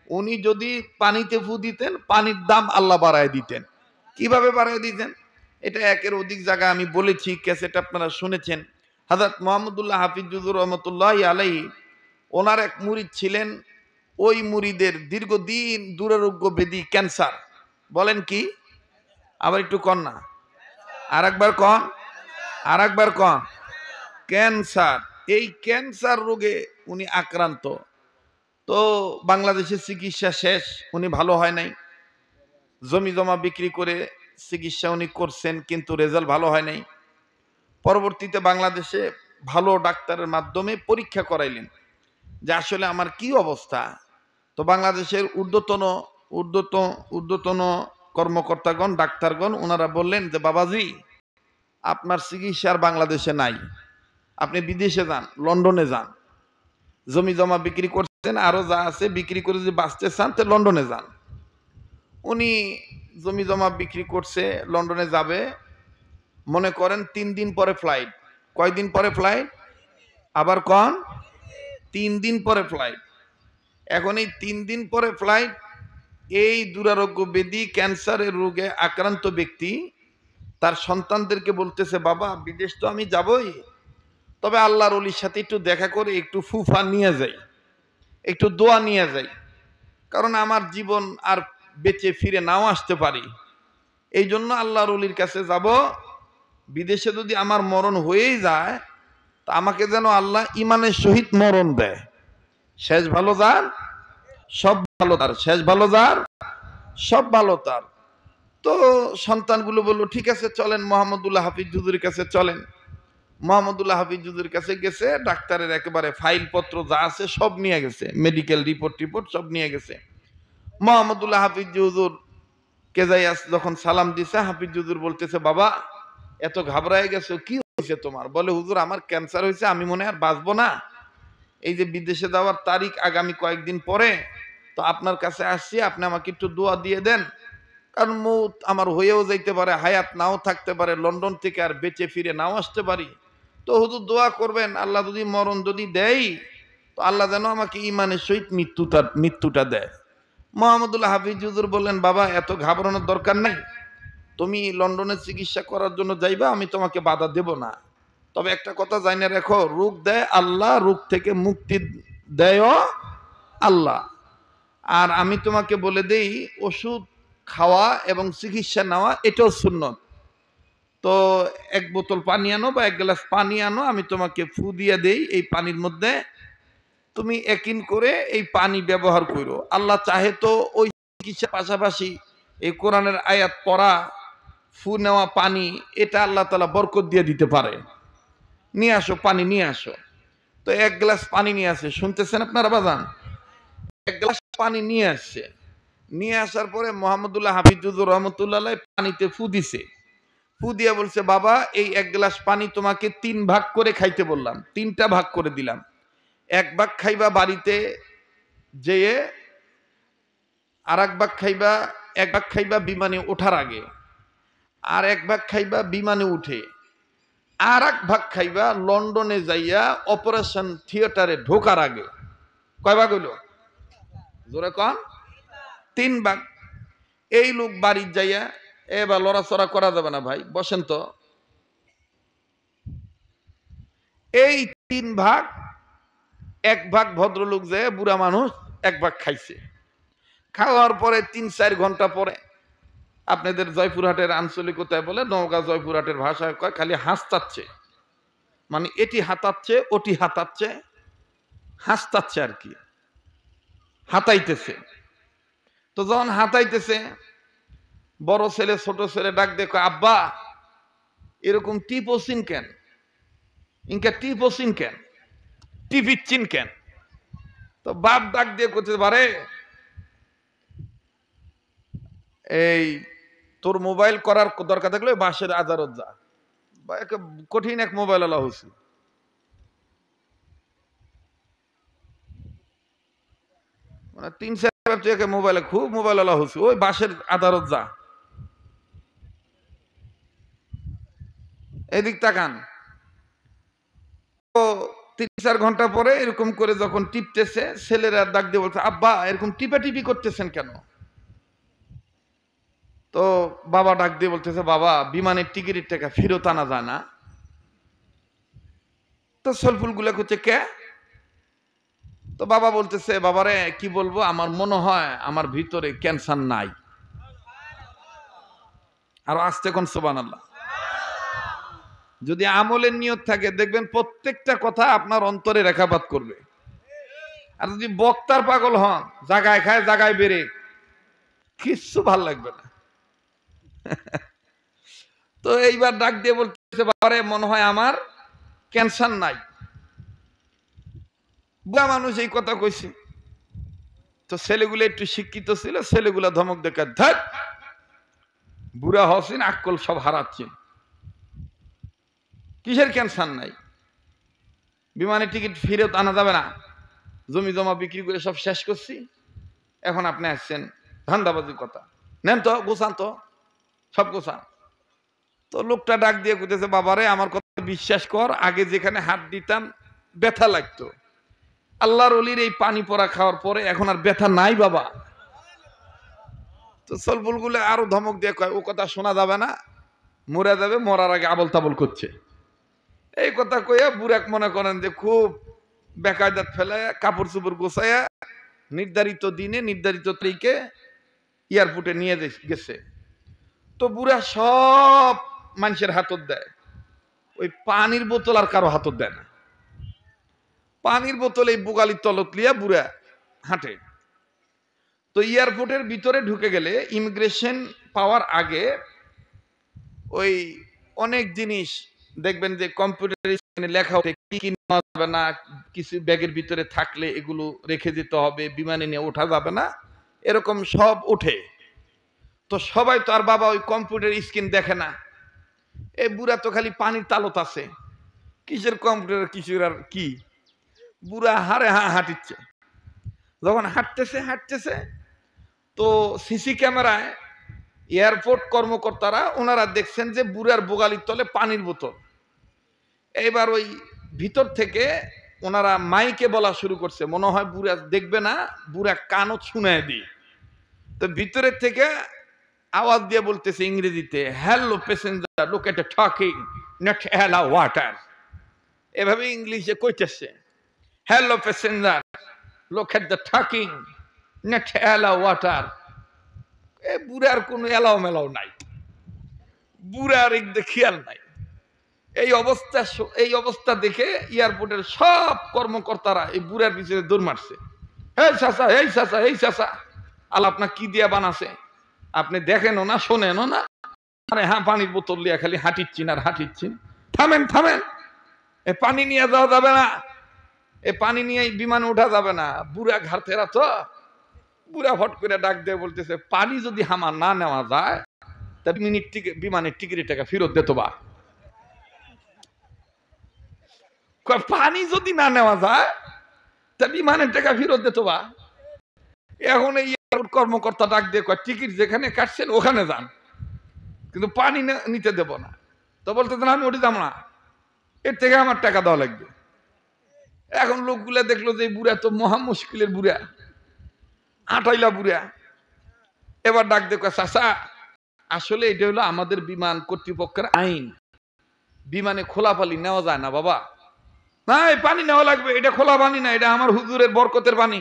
উনি যদি পানিতে ফু দিতেন, পানির দাম আল্লাহ বাড়ায় দিতেন। কিভাবে বাড়ায় দিতেন? এটা একের অধিক জায়গায় আমি বলেছি, ক্যাসেট আপনারা শুনেছেন। হযরত মুহাম্মদুল্লাহ হাফিজ হুজুর রহমতুল্লাহি আলাইহি, ওনার এক মুরিদ ছিলেন, ওই মুরিদের দীর্ঘদিন দুরারোগ্য ব্যাধি ক্যান্সার। বলেন কি? আবার একটু কন না, আর একবার কন, আর একবার কন, ক্যান্সার। এই ক্যান্সার রোগে উনি আক্রান্ত। তো বাংলাদেশের চিকিৎসা শেষ, উনি ভালো হয় নাই। জমি জমা বিক্রি করে চিকিৎসা উনি করছেন, কিন্তু রেজাল্ট ভালো হয় নাই। পরবর্তীতে বাংলাদেশে ভালো ডাক্তারের মাধ্যমে পরীক্ষা করাইলেন যে আসলে আমার কি অবস্থা। তো বাংলাদেশের ঊর্ধ্বতন কর্মকর্তাগণ, ডাক্তারগণ, ওনারা বললেন যে বাবাজি, আপনার চিকিৎসা আর বাংলাদেশে নাই, আপনি বিদেশে যান, লন্ডনে যান। জমি জমা বিক্রি করছেন, আরো যা আছে বিক্রি করে যদি বাঁচতে চান তো লন্ডনে যান। উনি জমি জমা বিক্রি করছে, লন্ডনে যাবে। মনে করেন 3 দিন পরে ফ্লাইট। কয়দিন পরে ফ্লাইট? আবার কন, 3 দিন পরে ফ্লাইট। এখন এই 3 দিন পরে ফ্লাইট, এই দুরারোগ্য ব্যাধি ক্যান্সারের রোগে আক্রান্ত ব্যক্তি তার সন্তানদেরকে বলতেছে, বাবা বিদেশ তো আমি যাবই, তবে আল্লাহর ওলির সাথে একটু দেখা করে একটু ফুফা নিয়ে যাই, একটু দোয়া নিয়ে যাই, কারণ আমার জীবন আর বেঁচে ফিরে নাও আসতে পারি। এই জন্য আল্লাহর ওলির কাছে যাব। বিদেশে যদি আমার মরণ হয়েই যায়, তা আমাকে যেন আল্লাহ ইমানের সহিত মরণ দেয়। শেষ ভালো যার, সব ভালো তার, শেষ ভালো যার, সব ভালো তার। তো সন্তানগুলো বললো, ঠিক আছে চলেন মুহাম্মদুল্লাহ হাফিজ হুজুরের কাছে চলেন। মুহাম্মদুল্লাহ হাফিজ হুজুরের কাছে গেছে, ডাক্তারের একেবারে ফাইলপত্র যা আছে সব নিয়ে গেছে, মেডিকেল রিপোর্ট সব নিয়ে গেছে। মুহাম্মদুল্লাহ হাফিজ হুজুর কেজাইয়াস যখন সালাম দিছে, হাফিজ হুজুর বলতেছে, বাবা এত ঘাবড়ায় গেছো, কি হয়েছে তোমার? বলে, হুজুর আমার ক্যান্সার হয়েছে, আমি মনে আর বাঁচবো না। এই যে বিদেশে যাওয়ার তারিখ আগামী কয়েকদিন পরে, তো আপনার কাছে আসছি, আপনি আমাকে একটু দোয়া দিয়ে দেন, কারণ মৌত আমার হয়েও যাইতে পারে, হায়াত নাও থাকতে পারে, লন্ডন থেকে আর বেঁচে ফিরে নাও আসতে পারি। তো হুজুর দোয়া করবেন, আল্লাহ যদি মরণ যদি দেয়, তো আল্লাহ যেন আমাকে ইমানের সহিত মৃত্যুটা দেয়। মুহাম্মদুল্লাহ হাফিজ হুজুর বললেন, বাবা এত ঘাবড়ানোর দরকার নাই, তুমি লন্ডনে চিকিৎসা করার জন্য যাইবা, আমি তোমাকে বাধা দেব না। তবে একটা কথা জানিয়ে রাখো, রোগ দেয় আল্লাহ, রোগ থেকে মুক্তি দেয়ও আল্লাহ। আর আমি তোমাকে বলে দেই, ওষুধ খাওয়া এবং চিকিৎসা নেওয়া এটাও সুন্নত। তো 1 বোতল পানি আনো বা 1 গ্লাস পানি আনো, আমি তোমাকে ফু দিয়ে দেই এই পানির মধ্যে, তুমি একিন করে এই পানি ব্যবহার করো। আল্লাহ চাহে তো ওই চিকিৎসার পাশাপাশি এই কোরআনের আয়াত পড়া, ফু নেওয়া পানি, এটা আল্লাহ তাআলা বরকত দিয়ে দিতে পারে। নিয়ে আসো পানি, নিয়ে আসো। তো 1 গ্লাস পানি নিয়ে আসে, শুনতেছেন আপনারা বাজান? 1 গ্লাস পানি নিয়ে আসছে। নিয়ে আসার পরে মুহাম্মদুল্লাহ হাফিজ হুজুর রহমতুল্লাহ আলাইহি পানিতে ফু দিছে। ফু দিয়ে বলছে, বাবা এই 1 গ্লাস পানি তোমাকে 3 ভাগ করে খাইতে বললাম, 3টা ভাগ করে দিলাম। 1 ভাগ খাইবা বাড়িতে যেয়ে, আর 1 ভাগ খাইবা, 1 ভাগ খাইবা বিমানে ওঠার আগে, আর 1 ভাগ খাইবা বিমানে উঠে, আর 1 ভাগ খাইবা লন্ডনে যাইয়া অপারেশন থিয়েটারে ঢোকার আগে। কয় ভাগ হইল? জোরে কন। 3 ভাগ। এই লোক বাড়ি যাইয়া, এবার লড়াচড়া করা যাবে না ভাই, বসেন তো। এই 3 ভাগ, 1 ভাগ ভদ্রলোক যে বুড়া মানুষ 1 ভাগ খাইছে। খাওয়ার পরে 3-4 ঘন্টা পরে, আপনাদের জয়পুরহাটের আঞ্চলিকতায় বলে, নওগাঁ জয়পুরহাটের ভাষায় কয় খালি হাসতাচ্ছে, মানে এটি হাতাচ্ছে ওটি হাতাচ্ছে, হাসতাচ্ছে আর কি, হাতাইতেছে। তো যখন হাতাইতেছে, বড় ছেলে ছোট ছেলে ডাক দেখো, আব্বা এরকম টিপোসিন কেন, ইনকা টিপোসিন কেন, টিপিচ্ছিন কেন? তো বাপ ডাক দিয়ে করতে পারে, এই তোর মোবাইল করার দরকার থাকলে বাসের আদালত যা, বা কঠিন এক মোবাইল আলা হচ্ছে। মানে 3-4 মোবাইলে খুব মোবাইল আলা হচ্ছে, ওই বাসের আদালত যা। এদিক তাকান। তো 3-4 ঘন্টা পরে এরকম করে যখন টিপতেছে, ছেলেরা ডাক দিয়ে বলছে, আব্বা এরকম টিপাটিপি করতেছেন কেন? তো বাবা ডাক দিয়ে বলতেছে, বাবা বিমানের টিকিটের টাকা ফেরত আনা যায় না। তো সলফুল গুলা করছে কে? তো বাবা বলতেছে, বাবারে কি বলবো, আমার মনে হয় আমার ভিতরে ক্যান্সার নাই। আর আসতে কোন সুবহানাল্লাহ। যদি আমলের নিয়ত থাকে দেখবেন প্রত্যেকটা কথা আপনার অন্তরে রেখাপাত করবে। আর যদি বক্তার পাগল হন, জাগায় খায় জাগায় বেড়ে, কিচ্ছু ভাল লাগবে না। তো এইবার ডাক দিয়ে বলতেছে, বাবারে মনে হয় আমার ক্যান্সার নাই। বুড়া মানুষ এই কথা কইছে। তো ছেলেগুলো একটু শিক্ষিত ছিল, ছেলেগুলা ধমক দেখা, ধ্যাৎ বুড়া হসিন আক্কল সব হারাচ্ছেন, কিসের ক্যান্সার নাই? বিমানের টিকিট ফেরত আনা যাবে না, জমি জমা বিক্রি করে সব শেষ করছি, এখন আপনি আসছেন ধান্দাবাজির কথা, নেন তো গোছান তো, সব গোছান। তো লোকটা ডাক দিয়ে কইতেছে, বাবারে আমার কথা বিশ্বাস কর, আগে যেখানে হাত দিতাম ব্যথা লাগতো, আল্লাহর ওলির এই পানি পড়া খাওয়ার পরে এখন আর ব্যথা নাই বাবা। তো সলফুলগুলো আরো ধমক দিয়ে কয়, ও কথা শোনা যাবে না, মরে যাবে, মরার আগে আবল তাবল করছে। এই কথা কইয়া বুড়াক মনে করেন যে খুব বেকায়দাত ফেলে কাপড় চোপড় গোছাইয়া নির্ধারিত দিনে নির্ধারিত তারিখে এয়ারপোর্টে নিয়ে গেছে। তো বুড়া সব মানুষের হাতত দেয়, ওই পানির বোতল আর কারো হাতত দেয় না। পানির বোতল এই বুগালির তলত লিয়া বুড়া হাঁটে। তো এয়ারপোর্টের ভিতরে ঢুকে গেলে ইমিগ্রেশন পাওয়ার আগে ওই অনেক জিনিস দেখবেন যে কম্পিউটার স্ক্রিনে লেখা ওঠে, কি কি নেওয়া যাবে না, কিছু ব্যাগের ভিতরে থাকলে এগুলো রেখে যেতে হবে, বিমানে নিয়ে ওঠা যাবে না, এরকম সব ওঠে। তো সবাই তো আর বাবা ওই কম্পিউটার স্ক্রিন দেখে না। এই বুড়া তো খালি পানির তালত আছে, কিসের কম্পিউটার কিসের আর কি, বুড়া হারে হাঁটিচ্ছে। যখন হাঁটতেছে হাঁটতেছে তো সিসি ক্যামেরায় এয়ারপোর্ট কর্মকর্তারা ওনারা দেখছেন যে বুড়ার বোগালির তলে পানির বোতল। এইবার ওই ভিতর থেকে ওনারা মাইকে বলা শুরু করছে, মনে হয় বুড়া দেখবে না, বুড়া কানও ছুঁয়ে দিই। তো ভিতরের থেকে আওয়াজ দিয়ে বলতেছে ইংরেজিতে, hello passenger, look at the talking not allow water. এভাবে ইংলিশে কইতেছে, hello passenger, look at the talking not allow water. এ বুড়ার কোনো এলাও মেলাও নাই, বুড়ার একদম খেয়াল নাই। এই অবস্থা দেখে এয়ারপোর্টের সব কর্মকর্তারা এই বুড়ার পিছনে দৌড় মারছে। এই চাচা, এই চাচা, এই চাচা, আল আপনার কি দিয়া বানাছে, আপনি দেখেনও না শোনেনও না, আরে হ্যাঁ পানির বোতল লিয়া খালি হাঁটিচ্ছিন আর হাঁটিচ্ছিন, থামেন থামেন, এ পানি নিয়ে যাওয়া যাবে না, এ পানি নিয়ে বিমানে ওঠা যাবে না। বুড়া ঘাড়তেরা তো, বুড়া ফট করে ডাক দিয়ে বলতেছে, পানি যদি হামার না নেওয়া যায় তা বিমানের টিকিটের টাকা ফেরত দিত বা। পানি যদি না নেওয়া যায় তা বিমানের টাকা ফেরত দিত বা। এখন এই কর্মকর্তা ডাক দিয়ে কয়, টিকিট যেখানে কাটছেন ওখানে যান, কিন্তু পানি নিতে দেব না। তো বলতেছেন আমি ওটি যাব না, এর থেকে আমার টাকা দেওয়া লাগবে। এখন লোকগুলা দেখলো যে বুড়া তো মহা মুশকিলের বুড়া, আটাইলা বুড়া। এবার ডাক দিয়ে কয়, চাচা আসলে এটা হলো আমাদের বিমান কর্তৃপক্ষের আইন, বিমানে খোলা পানি নেওয়া যায় না বাবা। না, এই পানি নেওয়া লাগবে, এটা খোলা পানি না, এটা আমার হুজুরের বরকতের পানি,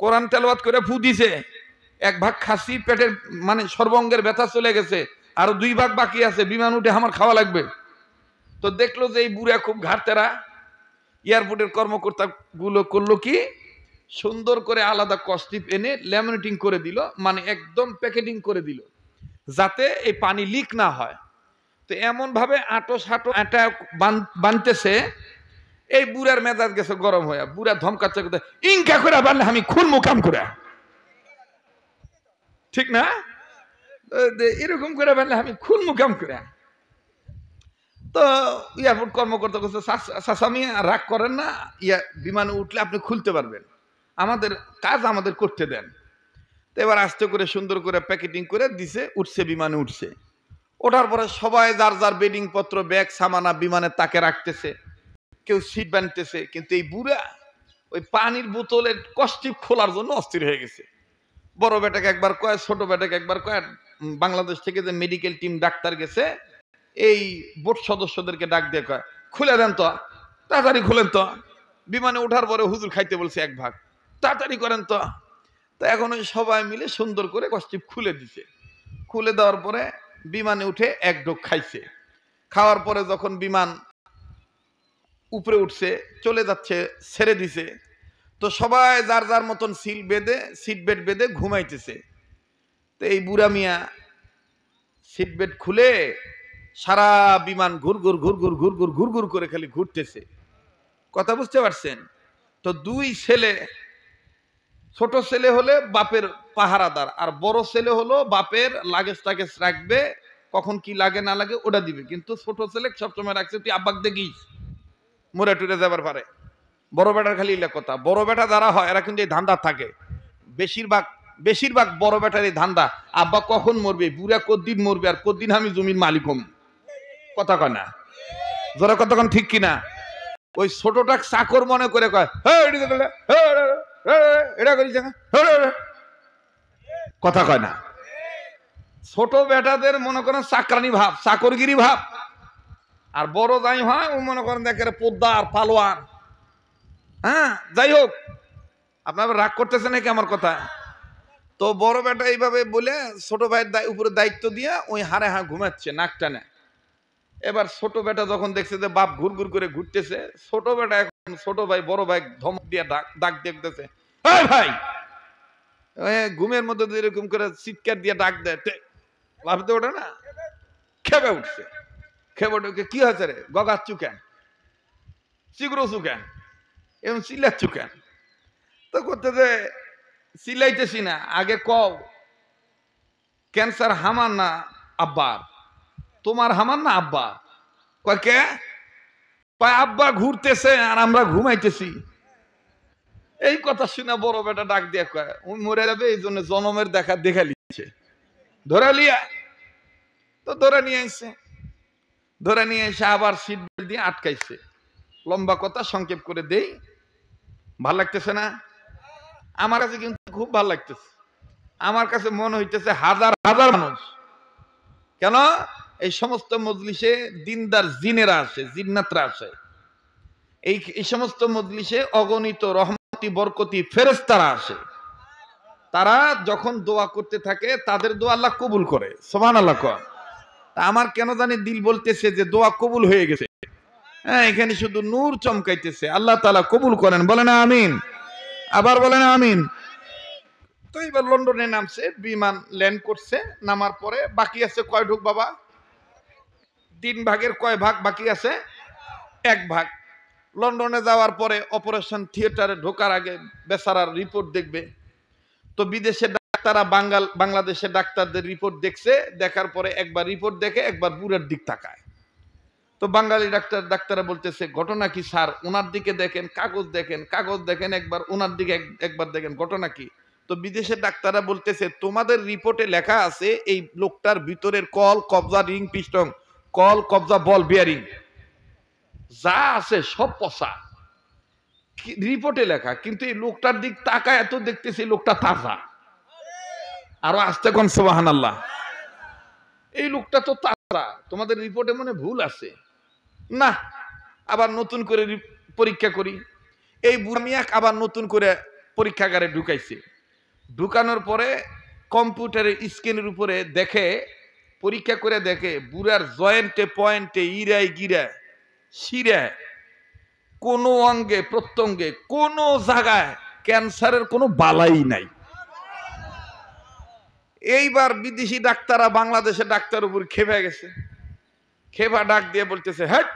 কোরআন তেলাওয়াত করে ফু দিছে, এক ভাগ খাসি, পেটের মানে সর্বঙ্গের ব্যথা চলে গেছে, আরো 2 ভাগ বাকি আছে, বিমান উঠে আমার খাওয়া লাগবে। তো দেখলো যে এই বুড়া খুব ঘাটতেরা, এয়ারপোর্টের কর্মকর্তা গুলো করলো কি, সুন্দর করে আলাদা কস্টিপ এনে ল্যামিনেটিং করে দিল, মানে একদম প্যাকেটিং করে দিল যাতে এই পানি লিক না হয়। তো এমন ভাবে আটো সাটো আটা বানতেছে, এই বুড়ার মেজাজ গেছে গরম হয়ে, বুড়া ধমকাচ্ছে, ইনকা করে বানলে আমি খুন মুকাম করে, ঠিক না, এরকম করে বানলে আমি খুন মুকাম করে। তো এয়ারপোর্ট কর্মকর্তা বলছে, চাচা মিয়া রাগ করেন না, বিমানে উঠলে আপনি খুলতে পারবেন, আমাদের কাজ আমাদের করতে দেন। তো এবার আস্তে করে সুন্দর করে প্যাকেটিং করে দিছে, উঠছে, বিমানে উঠছে। ওঠার পরে সবাই যার যার বেডিং পত্র ব্যাগ সামানা বিমানের তাকে রাখতেছে, কেউ সিট বানতেছে, কিন্তু এই বুড়া ওই পানির বোতলের কস্টিপ খোলার জন্য অস্থির হয়ে গেছে। বড় বেটাকে একবার কয়, ছোট বেটাকে একবার কয়, বাংলাদেশ থেকে যে মেডিকেল টিম ডাক্তার গেছে, এই বোর্ড সদস্যদেরকে ডাক দিয়ে কয়, খুলে দেন তো, তাড়াতাড়ি খুলেন তো। বিমানে ওঠার পরে হুজুর খাইতে বলছে এক ভাগ, তাড়াতাড়ি করেন তো। তা এখন ওই সবাই মিলে সুন্দর করে কষ্টিপ খুলে দিছে। খুলে দেওয়ার পরে বিমানে উঠে এক ঢোক খাইছে। খাওয়ার পরে যখন বিমান উপরে উঠছে, চলে যাচ্ছে, ছেড়ে দিছে, তো সবাই যার যার মতন সিট বেল্ট বেঁধে ঘুমাইতেছে। তো এই বুড়া মিয়া সিট বেল্ট খুলে সারা বিমান ঘুরঘুর ঘুরঘুর ঘুরঘুর ঘুরঘুর করে খালি ঘুরতেছে। কথা বুঝতে পারছেন? তো দুই ছেলে, ছোট ছেলে হলে বাপের পাহারাদার, আর বড় ছেলে হলো বাপের লাগেজ টাগেজ রাখবে, কখন কি লাগে না লাগে ওটা দিবে। কিন্তু ছোট ছেলে সবসময় রাখছে তুই আব্বাক দেখিস, মরে টুরে যাবার পারে। বড় বেটার খালি ইলা কথা। বড় বেটা যারা হয় এরা কিন্তু এই ধান্দা থাকে, বেশিরভাগ বড় বেটার এই ধান্দা, আব্বা কখন মরবে, বুড়া কতদিন মরবে, আর কতদিন আমি জমির মালিক হম। কথা কয় না? যারা কতক্ষণ ঠিক কিনা? ওই ছোটটা চাকর মনে করে কয়, কথা কয় না? ছোট বেটাদের মনে করেন চাকরানি ভাব, চাকরগিরি ভাব। আর বড় যাই হয় ও মনে করেন দেখে পোদ্দার পালোয়ান। হ্যাঁ, যাই হোক, আপনার রাগ করতেছে নাকি আমার কথা? তো বড় বেটা এইভাবে বলে ছোট ভাইয়ের উপরে দায়িত্ব দিয়ে ওই হারে ঘুমাচ্ছে নাক টানে। এবার ছোট বেটা যখন দেখছে যে বাপ ঘুর ঘুর করে ঘুরতেছে, ছোট বেটা এখন ছোট ভাই বড় ভাই ধমক দিয়ে ডাক দেখতেছে, ভাই ঘুমের মধ্যে এরকম করে চিৎকার দিয়ে ডাক দেয়, লাফতে ওঠে না, খেপে উঠছে। খেপে উঠে কি হয়েছে রে, গগাচ্ছু কেন, চিগুরোছু কেন, এরকম চিল্লাচ্ছু কেন? তো করতে যে চিল্লাইতেছি না, আগে কও ক্যান্সার হামার না আব্বার, তোমার হামার না আব্বা? কয় কে? কয় আব্বা ঘুরতেছে আর আমরা ঘুমাইতেছি। এই কথা শুনে বড় বেটা ডাক দিয়ে কয়, ওই মরে যাবে এই জন্য জনমের দেখা লিখছে, ধরে লিয়া। তো ধরে নিয়ে আসছে, ধরে নিয়ে এসে আবার সিট বেল্ট দিয়ে আটকাইছে। লম্বা কথা সংক্ষেপ করে দেই, ভাল লাগতেছে না? আমার কাছে কিন্তু খুব ভাল লাগতেছে। আমার কাছে মনে হইতেছে হাজার হাজার মানুষ। কেন? এই সমস্ত মজলিসে দিনদার জিনেরা আসে, জিন্নাতরা আসে। এই সমস্ত মজলিসে অগণিত রহমতি বরকতি ফেরেশতারা আসে। তারা যখন দোয়া করতে থাকে তাদের দোয়া আল্লাহ কবুল করে। সুবহানাল্লাহ কয়। আমার কেন জানি দিল বলতেছে যে দোয়া কবুল হয়ে গেছে। হ্যাঁ, এখানে শুধু নূর চমকাইতেছে। আল্লাহ তাআলা কবুল করেন, বলেন আমিন। আবার বলেন আমিন। তো এবার লন্ডনে নামছে, বিমান ল্যান্ড করছে। নামার পরে বাকি আছে কয় ঢোক বাবা? 3 ভাগের কয় ভাগ বাকি আছে? 1 ভাগ। লন্ডনে যাওয়ার পরে অপারেশন থিয়েটারে ঢোকার আগে বেচারার রিপোর্ট দেখবে। তো বিদেশের ডাক্তাররা বাংলাদেশের ডাক্তারদের রিপোর্ট দেখছে, দেখার পরে একবার রিপোর্ট দেখে একবার বুড়ার দিক তাকায়। তো বাঙালি ডাক্তাররা বলতেছে ঘটনা কি স্যার? ওনার দিকে দেখেন, কাগজ দেখেন, একবার ওনার দিকে একবার দেখেন, ঘটনা কি? তো বিদেশের ডাক্তাররা বলতেছে তোমাদের রিপোর্টে লেখা আছে এই লোকটার ভিতরের কল, কবজা, রিং, পিস্টন, কল, কবজা, বল বিয়ারিং যা আছে সব পচা। রিপোর্টে লেখা, কিন্তু এই লোকটার দিক তাকায় এত দেখতেছি লোকটা তাজা। আরো আস্তে কোন সুবহানাল্লাহ। এই লোকটা তো তাজা, তোমাদের রিপোর্টে মনে ভুল আছে না। আবার নতুন করে পরীক্ষা করি। এই বুড়া মিয়াক আবার নতুন করে পরীক্ষাগারে ঢুকাইছে। ঢুকানোর পরে কম্পিউটারের স্ক্রিনের উপরে দেখে, পরীক্ষা করে দেখে বুড়ার জয়েন্টে পয়েন্টে ইরায় গিরা শিরায় কোনো অঙ্গে প্রত্যঙ্গে কোনো জায়গায় ক্যান্সারের কোনো বালাই নাই। এইবার বিদেশি ডাক্তাররা বাংলাদেশের ডাক্তার উপর খেপে গেছে। খেপা ডাক দিয়ে বলতেছে, হ্যাট,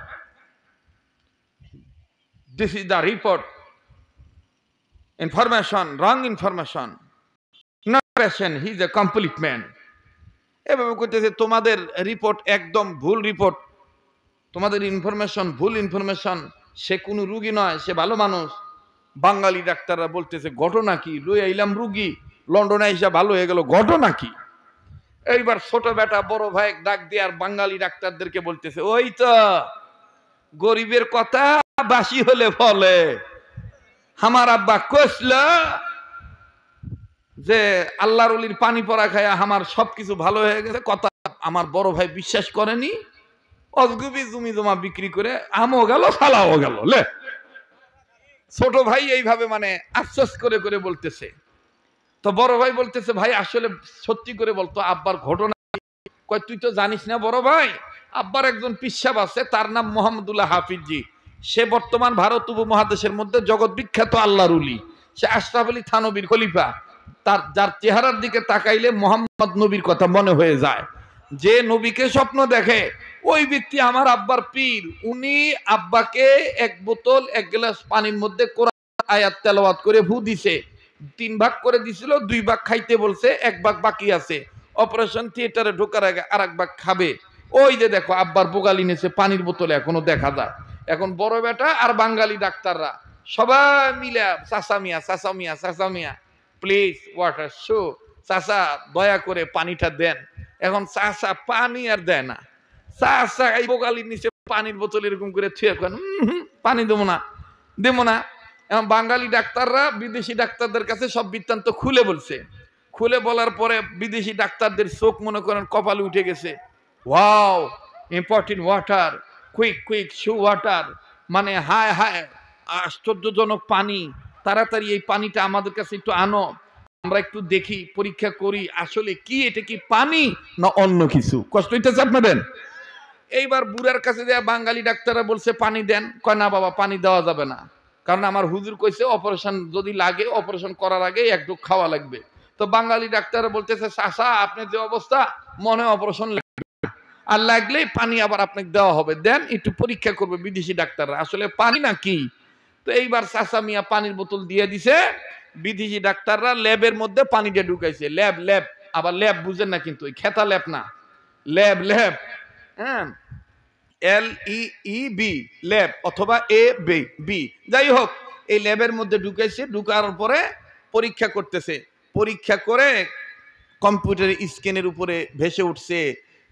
this is the report, information, wrong information, not patient, he is a complete man. এভাবে করতেছে তোমাদের রিপোর্ট একদম ভুল রিপোর্ট, তোমাদের ইনফরমেশন ভুল ইনফরমেশন, সে কোনো রুগী নয়, সে ভালো মানুষ। বাঙালি ডাক্তাররা বলতেছে ঘটনা কি? লই আইলাম রুগী, লন্ডনে এসে ভালো হয়ে গেল, ঘটনা কি? এইবার ছোট বেটা বড় ভাই ডাক দিয়ে আর বাঙালি ডাক্তারদেরকে বলতেছে, ওই তো গরিবের কথা বাসি হলে ফলে। আমার আব্বা কইছিল যে আল্লাহর ওলির পানি পড়া খায় আমার সবকিছু ভালো হয়ে গেছে। কথা আমার বড় ভাই বিশ্বাস করেনি, অজগুবি জমি জমা বিক্রি করে আমও গেল ফালাও গেল। লে ছোট ভাই এইভাবে মানে আফসোস করে করে বলতেছে। তো বড় ভাই বলতেছে ভাই আসলে সত্যি করে বলতো আব্বার ঘটনা। কয় তুই তো জানিস না বড় ভাই, আব্বার একজন পিসাব আছে, তার নাম মোহাম্মদুল্লাহ হাফিজি। সে বর্তমান ভারত উপমহাদেশের মধ্যে জগৎ বিখ্যাত আল্লাহর ওলি। সে আশরাফ আলী থানবীর খলিফা। তার যার চেহারার দিকে তাকাইলে মোহাম্মদ নবীর কথা মনে হয়ে যায়। যে নবীকে স্বপ্ন দেখে ওই ব্যক্তি আমার আব্বার পীর। উনি আব্বাকে এক বোতল এক গ্লাস পানির মধ্যে কোরআন আয়াত তেলাওয়াত করে ফু দিছে। 3 ভাগ করে দিছিল, 2 ভাগ খাইতে বলছে, 1 ভাগ বাকি আছে। অপারেশন থিয়েটারে ঢোকার আগে আরেক ভাগ খাবে। ওই যে দেখো আব্বার বোগালি নিচে পানির বোতলে এখনো দেখা যায়। এখন বড় বেটা আর বাঙালি ডাক্তাররা সবাই মিলে চাচা মিয়া চাচা মিয়া চাচা মিয়া প্লিজ ওয়াটার শো, চাচা দয়া করে পানিটা দেন। এখন চাচা পানি আর দেয় না। চাচা এই বোগালির নিচে পানির বোতল এরকম করে থুয়ে পানি দেবো না দেবো না। এখন বাঙালি ডাক্তাররা বিদেশি ডাক্তারদের কাছে সব বৃত্তান্ত খুলে বলছে। খুলে বলার পরে বিদেশি ডাক্তারদের চোখ মনে করেন কপালে উঠে গেছে। Wow important water, quick quick shoe water, মানে হায় হায় আশ্চর্যজনক পানি, তাড়াতাড়ি এই পানিটা আমাদের কাছে একটু আনো, আমরা একটু দেখি পরীক্ষা করি আসলে কি, এটা কি পানি না অন্য কিছু। কষ্ট হইতেছে আপনাদের? এইবার বুড়ার কাছে দেয়া বাঙালি ডাক্তাররা বলছে পানি দেন। কয় না বাবা পানি দেওয়া যাবে না, কারণ আমার হুজুর কইছে অপারেশন যদি লাগে অপারেশন করার আগে এক ঢোক খাওয়া লাগবে। তো বাঙালি ডাক্তাররা বলতেছে চাচা আপনি যে অবস্থা মনে অপারেশন আর লাগলে পানি আবার আপনাকে দেওয়া হবে, দেন একটু পরীক্ষা করবে বিদেশি ডাক্তাররা আসলে পানি না কি। তো এইবার চাচা মিয়া পানির বোতল দিয়ে দিছে। বিদেশি ডাক্তাররা ল্যাবের মধ্যে পানিটা ঢুকাইছে। ল্যাব ল্যাব আবার ল্যাব বুঝেন না কিন্তু, ওই খেতা ল্যাব না, ল্যাব ল্যাব, হ্যাঁ LEEB ল্যাব অথবা AB, যাই হোক এই ল্যাবের মধ্যে ঢুকাইছে। ঢুকার পরে পরীক্ষা করতেছে। পরীক্ষা করে কম্পিউটার স্ক্রিনের উপরে ভেসে উঠছে।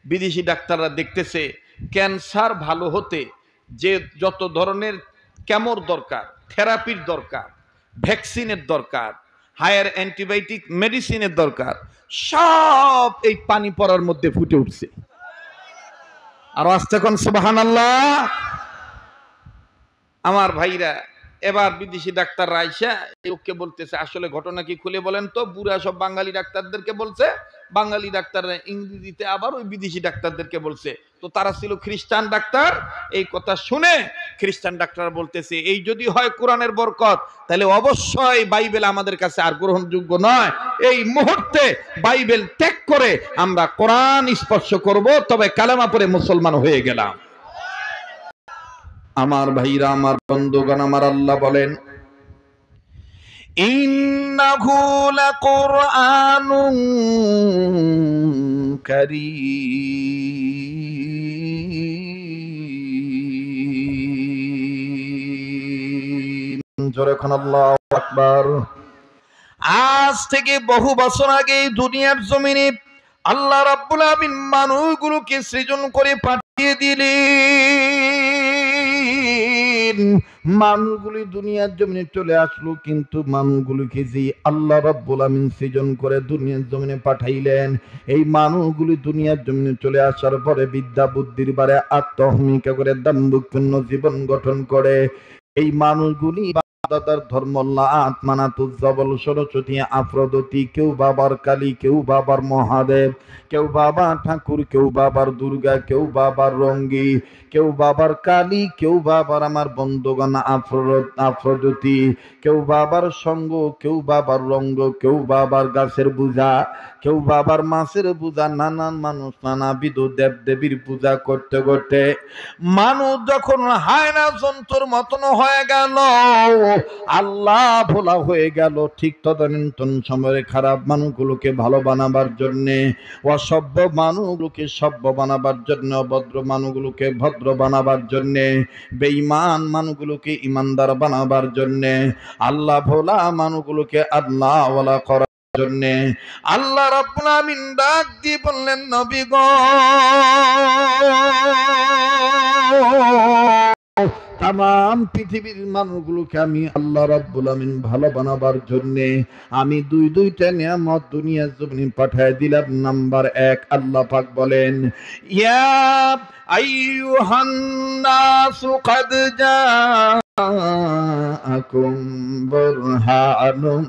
বিদেশি ডাক্তাররা দেখতেছে ক্যান্সার ভালো হতে যে যত ধরনের কেমোর দরকার, থেরাপির দরকার, ভ্যাকসিনের দরকার, হায়ার অ্যান্টিবায়োটিক মেডিসিনের দরকার, সব এই পানি পড়ার মধ্যে ফুটে উঠছে। আর আস্তে কোন সুবহানাল্লাহ। আমার ভাইরা এবার বিদেশি ডাক্তাররা আইসা লোককে বলতেছে আসলে ঘটনা কি খুলে বলেন তো। বুড়া সব বাঙালি ডাক্তারদেরকে বলছে, বাঙালি ডাক্তাররা ইংরেজিতে আবার ওই বিদেশি ডাক্তারদেরকে বলছে। তো তারা ছিল খ্রিস্টান ডাক্তার। এই কথা শুনে খ্রিস্টান ডাক্তার বলতেছে এই যদি হয় কোরআনের বরকত তাহলে অবশ্যই বাইবেল আমাদের কাছে আর গ্রহণযোগ্য নয়। এই মুহূর্তে বাইবেল ত্যাগ করে আমরা কোরআন স্পর্শ করব, তবে কালেমা পড়ে মুসলমান হয়ে গেলাম। আমার ভাইরা আমার বন্ধুগণ আমার আল্লাহ বলেন ইন্নাহু লাকুরআনুন কারীম। জোরে কোন আল্লাহু আকবার। আজ থেকে বহু বছর আগে দুনিয়ার জমিনে আল্লাহ রাব্বুল আলামিন মানুষগুলোকে সৃজন করে পাঠিয়ে দিলেন। মানুষগুলি দুনিয়ার জমিনে চলে আসলো, কিন্তু মানুষগুলিকে যে আল্লাহ রাব্বুল আলামিন সৃজন করে দুনিয়ার জমিনে পাঠাইলেন, এই মানুষগুলি দুনিয়ার জমিনে চলে আসার পরে বিদ্যা বুদ্ধির বারে আত্মহমিকা করে দাম্ভিকপূর্ণ জীবন গঠন করে। এই মানুষগুলি দাদার ধর্ম আত্মানাতুজ জবল সরস্বতী আফ্রোদতি, কেউ বাবার কালী, কেউ বাবার মহাদেব, কেউ বাবা ঠাকুর, কেউ বাবার দুর্গা, কেউ বাবার রঙ্গি, কেউ বাবার কালী, কেউ বাবার আমার বন্ধুগণ আফ্রোদতি, কেউ বাবার সঙ্গ, কেউ বাবার রঙ্গ, কেউ বাবার গাছের পূজা, কেউ বাবার মাছের পূজা। নানান মানুষ নানাবিধ দেব দেবীর পূজা করতে করতে মানুষ যখন হায়না জন্তুর মতন হয়ে গেল, আল্লাহ ভোলা হয়ে গেল, ঠিক তদানীন্তন সময়ে খারাপ মানুষগুলোকে ভালো বানাবার জন্যে, অসভ্য মানুষগুলোকে সভ্য বানাবার জন্য, অভদ্র মানুষগুলোকে ভদ্র বানাবার জন্যে, বেঈমান মানুষগুলোকে ইমানদার বানাবার জন্যে, আল্লাহ ভোলা মানুষগুলোকে আল্লাহ ওয়ালা করার জন্যে আল্লাহ রাব্বুল আমিন ডাক দিয়ে বললেন নবী গো তাম পৃথিবীর মানুষগুলোকে আমি আল্লাহ রাব্বুল আমিন ভালো বানাবার জন্য আমি দুইটা নিয়ামত দুনিয়ার জমিনে পাঠিয়ে দিলাম। নাম্বার 1, আল্লাহ পাক বলেন, ইয়া আইয়ুহান নাসু ক্বাদ জাআকুম বুরহানুম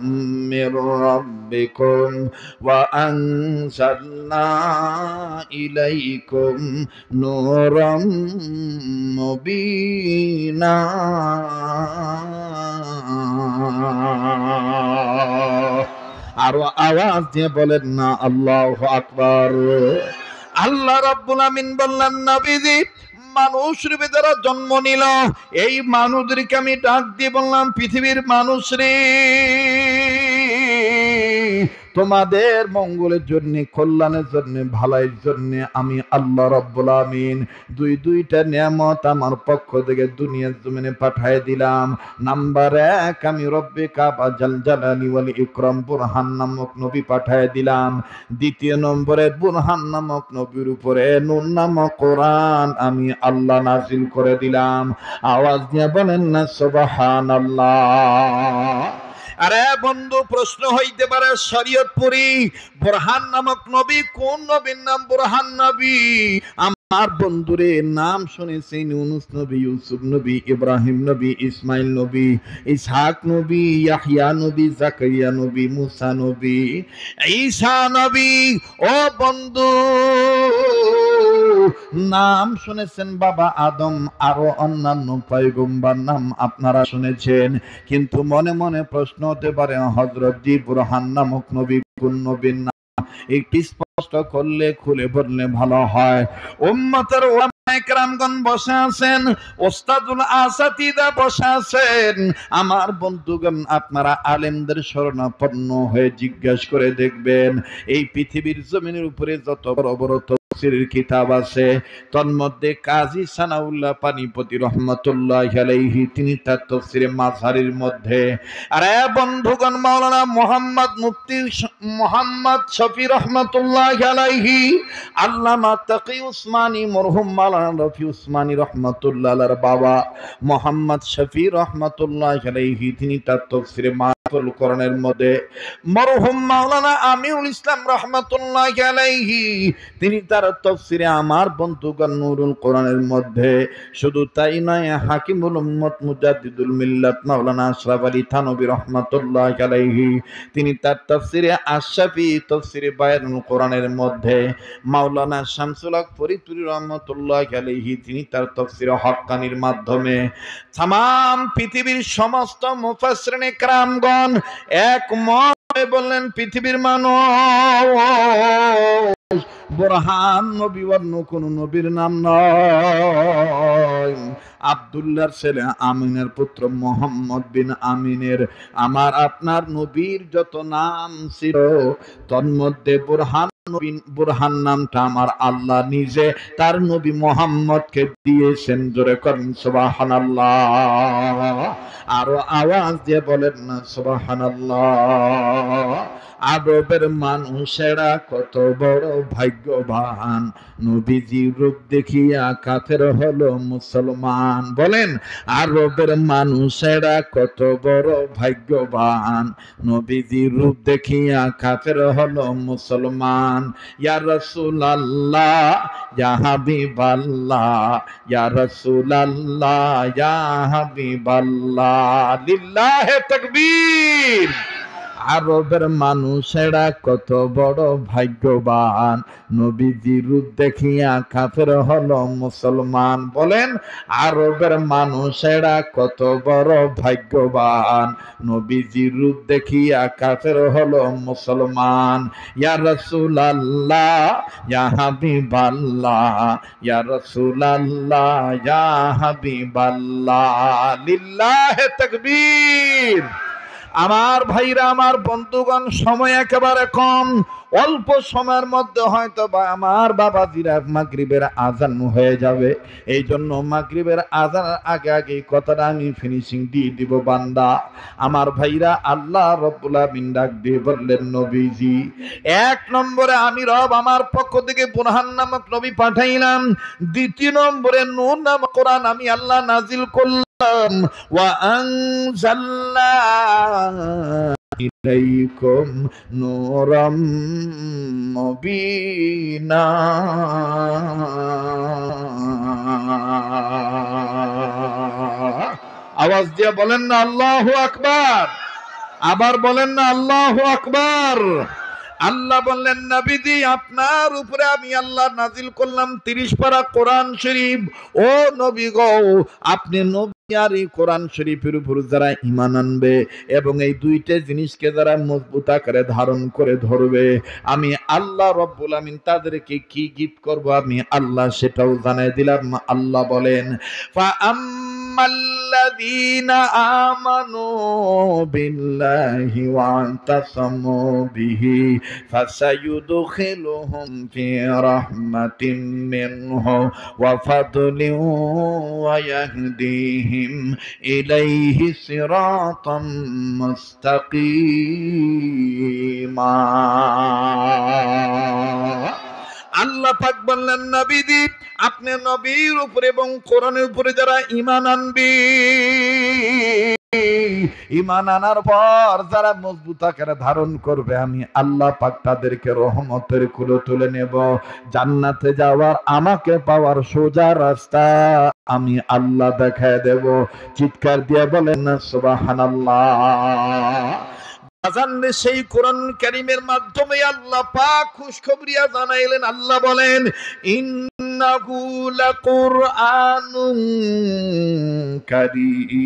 মির রাব্বিকুম ওয়া আনজালনা ইলাইকুম নূরাম মুবিনা। আরো আওয়াজ দিয়ে বলেন না আল্লাহু আকবার। আল্লাহ রাব্বুল আমিন বললেন, নবীজি মানুষ রূপে যারা জন্ম নিল এই মানুষদেরকে আমি ডাক দিয়ে বললাম, পৃথিবীর মানুষ রে, তোমাদের মঙ্গলের জন্য, কল্যাণের জন্য, ভালোর জন্য আমি আল্লাহ রাব্বুল আমিন দুইটা নিয়ামত আমার পক্ষ থেকে দুনিয়ার জমিনে পাঠিয়ে দিলাম। নাম্বার 1, আমি রব্বে কাবা জাল জালালি ওয়াল ইকরাম বুরহান নামক নবী পাঠিয়ে দিলাম। দ্বিতীয় নম্বরে বুরহান নামক নবীর উপরে নূর নামক কোরআন আমি আল্লাহ নাজিল করে দিলাম। আওয়াজ দিয়ে বলেন না সুবহানাল্লাহ। আরে বন্ধু, প্রশ্ন হইতে পারে শরীয়তপুরি বুরহান নামক নবী কোন নবীর নাম বুরহান নবী? আমার বন্ধুরে নাম শুনেছেন ইউনুস নবী, ইউসুফ নবী, ইব্রাহিম নবী, ইসমাইল নবী, ইসহাক নবী, ইয়াহইয়া নবী, জাকারিয়া নবী, মুসা নবী, ঈসা নবী। ও বন্ধু, নাম শুনেছেন বাবা আদম, আরো অন্যান্য পয়গম্বর নাম আপনারা শুনেছেন, কিন্তু মনে মনে প্রশ্ন হতে পারে হযরত জি বুরহান নামক নবী কোন নবীর নাম? একটি স্পষ্ট করলে খুলে বললে ভালো হয়। উম্মতের ওলামায়ে কেরামগণ বসে আছেন, ওস্তাদুল আসাতিদা বসে আছেন। আমার বন্ধুগণ, আপনারা আলেমদের শরণাপন্ন হয়ে জিজ্ঞাসা করে দেখবেন, এই পৃথিবীর জমিনের উপরে যত বড় বড় তাফসীরের কিতাব আছে, তন্মধ্যে কাজী সানাউল্লাহ পানিপতি রহমাতুল্লাহি আলাইহি তিনি তার তাফসীরে মাযহারির মধ্যে, আরে বন্ধুগণ, মাওলানা মুহাম্মদ মুফতি মুহাম্মদ শফি রহমাতুল্লাহি আলাইহি, আল্লামা তাকি উসমানী মরহুম মাওলানা রফি উসমানী রহমাতুল্লাহ আলাইহির বাবা মুহাম্মদ শফি রহমাতুল্লাহি আলাইহি তিনি তার তাফসীরে মারফুল কোরআনের মধ্যে, মরহুম মাওলানা আমিনুল ইসলাম রহমাতুল্লাহি আলাইহি তিনি তার তাফসীরে আমার বন্ধুগণ নূরুল কোরআনের মধ্যে, শুধু তাই নয়, হাকিমুল উম্মত মুজাদ্দিদুল মিল্লাত মাওলানা আশরাফ আলী থানভী রাহমাতুল্লাহি আলাইহি তিনি তার তাফসীরে আশ-শাফি তাফসীরে বায়ানুল কোরআনের মধ্যে, মাওলানা শামসুল হক ফরিদপুরি রাহমাতুল্লাহি আলাইহি তিনি তার তাফসীরে হক্কানির মাধ্যমে तमाम পৃথিবীর সমস্ত মুফাসসিরিনে কেরামগণ একমত বললেন, পৃথিবীর মানুষ বুরহান নবী অন্য কোন নবীর নাম নয়। আব্দুল্লাহর ছেলে আমিনের পুত্র মোহাম্মদ বিন আমিনের আমার আপনার নবীর যত নাম ছিল তন্মধ্যে বুরহান নামটা আমার আল্লাহ নিজে তার নবী মোহাম্মদকে দিয়েছেন। জোরে করেন সুবহানাল্লাহ। আরো আওয়াজ দিয়ে বলেন না সুবহানাল্লাহ। আরবের মানুষেরা কত বড় ভাগ্যবান, নবীজির রূপ দেখিয়া কাফের হলো মুসলমান। বলেন, আরবের মানুষেরা কত বড় ভাগ্যবান, নবীজির রূপ দেখিয়া কাফের হলো মুসলমান। ইয়া রাসূলুল্লাহ, ইয়া হাবিবাল্লাহ, ইয়া রাসূলুল্লাহ, ইয়া হাবিবাল্লাহ, লিল্লাহি তাকবীর। আরবের মানুষেরা কত বড় ভাগ্যবান, নবীজির রূপ দেখিয়া কাফের হলো মুসলমান। বলেন, আরবের মানুষেরা কত বড় ভাগ্যবান, নবীজির রূপ দেখিয়া কাফের হলো মুসলমান। ইয়া রাসূলুল্লাহ, ইয়া হাবিবাল্লাহ, ইয়া রাসূলুল্লাহ, ইয়া হাবিবাল্লাহ, লিল্লাহি তাকবীর। আমার ভাইরা, আমার বন্ধুগণ, সময় একেবারে কম, অল্প সময়ের মধ্যে হয়তো বা আমার বাবাজিরা মাগরিবের আজান হয়ে যাবে। এই জন্য মাগরিবের আজানের আগে আগে কথাটা আমি ফিনিশিং দিয়ে দিব। বান্দা আমার ভাইরা, আল্লাহ রাব্বুল আমিন ডাক দিয়ে বললেন, নবীজি 1 নম্বরে আমি রব আমার পক্ষ থেকে বুরহান নামক নবী পাঠাইলাম, 2 নম্বরে নূর নামক কোরআন আমি আল্লাহ নাজিল করলাম। وأنزلنا إليكم نورا مبينا আওয়াজ দিয়ে বলেন না আল্লাহু আকবার, আবার বলেন না আল্লাহু আকবার। আল্লাহ বললেন নবীজি আপনার উপরে আমি আল্লাহ নাজিল করলাম 30 পারা কোরআন শরীফ। ও নবী গো, আপনি নবী আর এই কোরআন শরীফের উপর যারা ঈমান আনবে এবং এই দুইটা জিনিসকে যারা মজবুত আকারে ধারণ করে ধরবে, আমি আল্লাহ রব্বুল আমিন তাদেরকে কি গিফট করব আমি আল্লাহ সেটাও জানাই দিলাম। আল্লাহ বলেন ফাআম্মাল্লাযীনা আমানু বিল্লাহি ওয়া'তাসামু বিহি ফাসায়ুদখিলুহুম ফি রাহমাতিন মিনহু ওয়া ফাদলিন ওয়া ইয়াহদিহিম ইলাইহি সিরাতাম মুস্তাকিমা। আল্লাহ পাক বললেন নবীজি আপনি নবীর উপরে এবং কোরআনের উপরে যারা ঈমান আনবে, ঈমান আনার পর যারা মজবুত আকারে ধারণ করবে, আমি আল্লাহ পাক তাদেরকে রহমতের কুলে তুলে নেব। জান্নাতে যাওয়ার আমাকে পাওয়ার সোজা রাস্তা আমি আল্লাহ দেখায় দেব। চিৎকার দিয়ে বলেন না সুবহানাল্লাহ। সেই কোরআন কারীমের মাধ্যমে আল্লাহ পাক খুশখবরিয়া জানাইলেন। আল্লাহ বলেন ইন্নাহু লাকুরআনুন কারীম।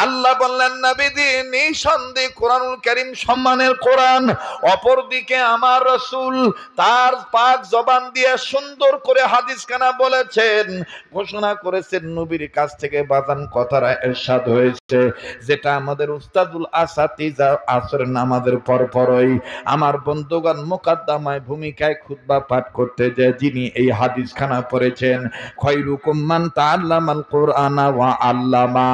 আল্লাহ বললেন নবীজি নিঃসন্দেহে কোরআনুল কারীম সম্মানের কোরআন। অপরদিকে আমার রাসূল তার পাক জবান দিয়ে সুন্দর করে হাদিস খানা বলেছেন, ঘোষণা করেছেন, নবীর কাছ থেকে বাজান কথাটা ইরশাদ হয়েছে, যেটা আমাদের উস্তাদুল আসাতিজা আসর নামাজের পরপরই আমার বন্ধুগণ মুকাদ্দামায় ভূমিকায় খুতবা পাঠ করতে যে যিনি এই হাদিস খানা পড়েছেন, খায়রুকুম মান তাআল্লামাল কুরআনা ওয়া আল্লামা।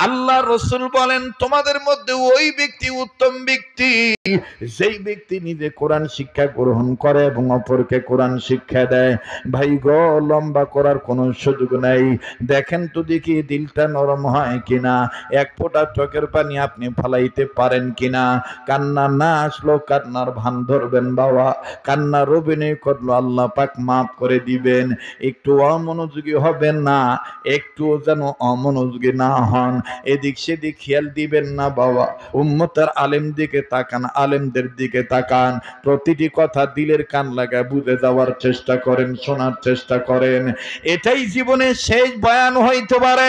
আল্লাহ রাসূল বলেন তোমাদের মধ্যে ওই ব্যক্তি উত্তম ব্যক্তি যেই ব্যক্তি নিজে কোরআন শিক্ষা গ্রহণ করে এবং অপরকে কোরআন শিক্ষা দেয়। ভাই গো, লম্বা করার কোনো সুযোগ নাই। দেখেন তো দেখি দিলটা নরম হয় কিনা, এক ফোঁটা চোখের পানি আপনি ফালাইতে পারেন কিনা। কান্না না আসলো কান্নার ভান ধরবেন বাবা, কান্নার অভিনয় করলো আল্লাহ পাক মাফ করে দিবেন। একটু অমনোযোগী হবেন না, একটু যেন অমনোযোগী না হন, এদিক সেদিক খেয়াল দিবেন না বাবা। উম্মতের আলেম দিকে তাকান, আলেমদের দিকে তাকান, প্রতিটি কথা দিলের কান লাগায় বুঝে যাওয়ার চেষ্টা করেন, শোনার চেষ্টা করেন। এটাই জীবনের শেষ বয়ান হইতে পারে।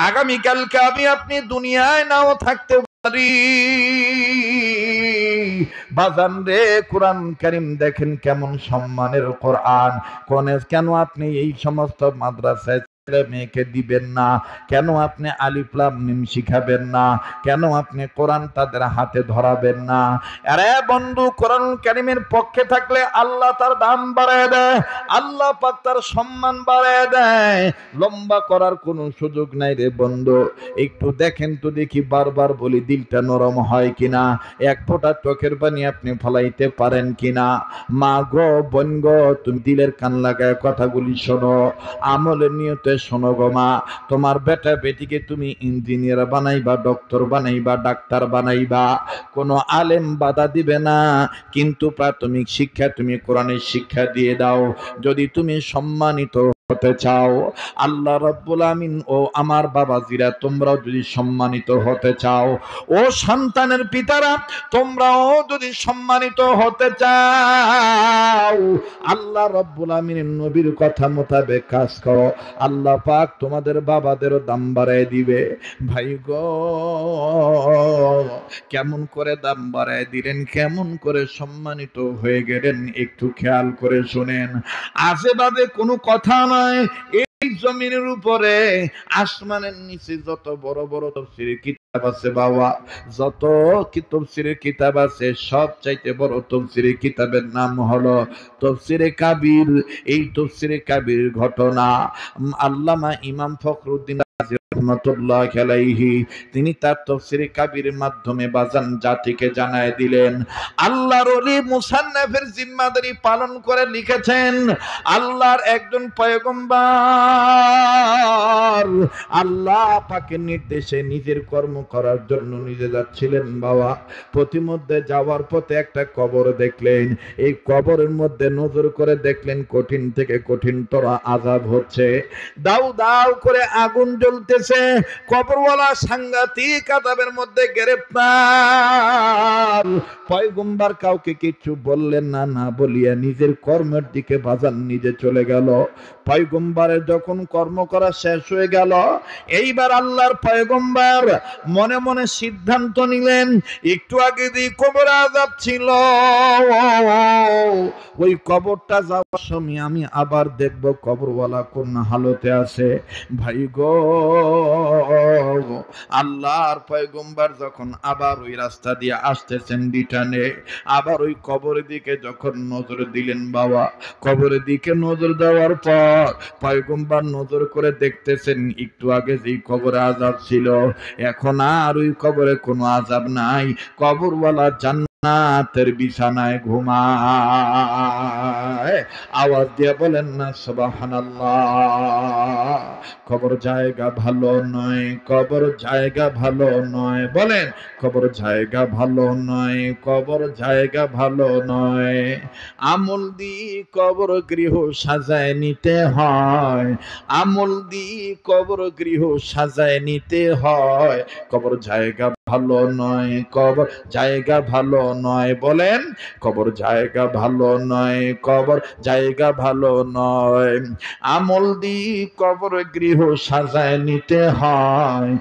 আগামীকালকে আমি আপনি দুনিয়ায় নাও থাকতে পারি। বাজান রে, কোরআন কারীম দেখেন কেমন সম্মানের কোরআন। কেন আপনি এই সমস্ত মাদ্রাসায় মেয়েকে দিবেন না? কেন আপনি আলিফ লাম মিম শিখাবেন না? কেন আপনি কোরআন তাদের হাতে ধরাবেন না? আরে বন্ধু, কোরআন কারীমের পক্ষে থাকলে আল্লাহ তার দাম বাড়ায় দেয়, আল্লাহ পাক তার সম্মান বাড়ায় দেয়। লম্বা করার কোনো সুযোগ নাই রে বন্ধু। একটু দেখেন তো দেখি, বারবার বলি, দিলটা নরম হয় কিনা, এক ফোঁটা চোখের পানি আপনি ফলাইতে পারেন কিনা। মা গো, বোন গো, তুমি দিলের কান লাগায় কথাগুলি শোনো, আমলের নিয়তে শোনো গো মা। তোমার বেটা বেটিকে তুমি ইঞ্জিনিয়ার বানাইবা, ডক্টর বানাইবা, ডাক্তার বানাইবা, কোনো আলেম বাধা দিবে না, কিন্তু প্রাথমিক শিক্ষা তুমি কোরআনের শিক্ষা দিয়ে দাও। যদি তুমি সম্মানিত হতে চাও, আল্লাহ রাব্বুল আমিন ও আমার বাবাজিরা, তোমরাও যদি সম্মানিত হতে চাও, ও সন্তানের পিতারা, তোমরাও যদি সম্মানিত হতে চাও, আল্লাহ রাব্বুল আমিনের নবীর কথা মোতাবেক কাজ করো, আল্লাহ পাক তোমাদের বাবাদেরও দাম বাড়ায় দিবে। ভাই গো, কেমন করে দাম বাড়ায় দিলেন, কেমন করে সম্মানিত হয়ে গেলেন, একটু খেয়াল করে শুনেন। আজেবাজে কোনো কথা নয়। এই জমিনের উপরে, আসমানের নিচে যত বড় বড় তাফসীরের কিতাব আছে বাবা, যত তাফসীরের কিতাব আছে, সবচাইতে বড় তাফসীরের কিতাবের নাম হলো তাফসীরে কাবীর। এই তাফসীরে কাবীর ঘটনা আল্লামা ইমাম ফখরুদ্দীন রহমাতুল্লাহ আলাইহি তিনি তার তাফসীরে কাবীরের মাধ্যমে বাজান জাতিকে জানায় দিলেন, আল্লাহর ওলি মুসান্নাফের জিম্মাদারি পালন করে লিখেছেন, আল্লাহর একজন পয়গম্বর আল্লাহ পাকের নির্দেশে নিজের কর্ম করার জন্য নিজে যাচ্ছিলেন। বাবা প্রতিমধ্যে যাওয়ার পথে একটা কবর দেখলেন, এই কবরের মধ্যে নজর করে দেখলেন কঠিন থেকে কঠিনতর আযাব হচ্ছে, দাউ দাউ করে আগুন জ্বলতেছে, কবরওয়ালা সাংঘাতিক আযাবের মধ্যে গ্রেফতার। পয়গম্বর কাউকে কিছু বললেন না, না বলিয়া নিজের কর্মের দিকে বাজান নিজে চলে গেল। পয়গম্বরের যখন কর্ম করা শেষ হয়ে গেল, এইবার আল্লাহর পয়গম্বর মনে মনে সিদ্ধান্ত নিলেন, একটু আগে যে কবর আযাব ছিল ওই কবরটা যাওয়ার সময় আমি আবার দেখব কবরওয়ালা কোন হালতে আছে। ভাই গো, আল্লাহর পয়গম্বর যখন আবার ওই রাস্তা দিয়ে আসতেছেন রিটার্নে, আবার ওই কবরের দিকে যখন নজর দিলেন, বাবা কবরের দিকে নজর দেওয়ার পর পয়গম্বর নজর করে দেখতেছেন একটু আগে যেই কবরে আযাব ছিল এখন আর ওই কবরে কোনো আযাব নাই, কবরওয়ালা জান্নাতের বিছানায় ঘুমায়। আওয়াজ দিয়ে বলেন না সুবহানাল্লাহ। কবর জায়গা ভালো নয়, কবর জায়গা ভালো নয়, বলেন কবর জায়গা ভালো নয়, কবর জায়গা ভালো নয়। আমল দিয়ে কবর গৃহ সাজায় নিতে হয়, আমল দিয়ে কবর গৃহ সাজায় নিতে হয়। কবর জায়গা ভালো নয়, কবর জায়গা ভালো নয়, বলেন কবর জায়গা ভালো নয়, কবর জায়গা ভালো নয়। আমল দিয়ে কবর গৃহ সাজায় নিতে হয়,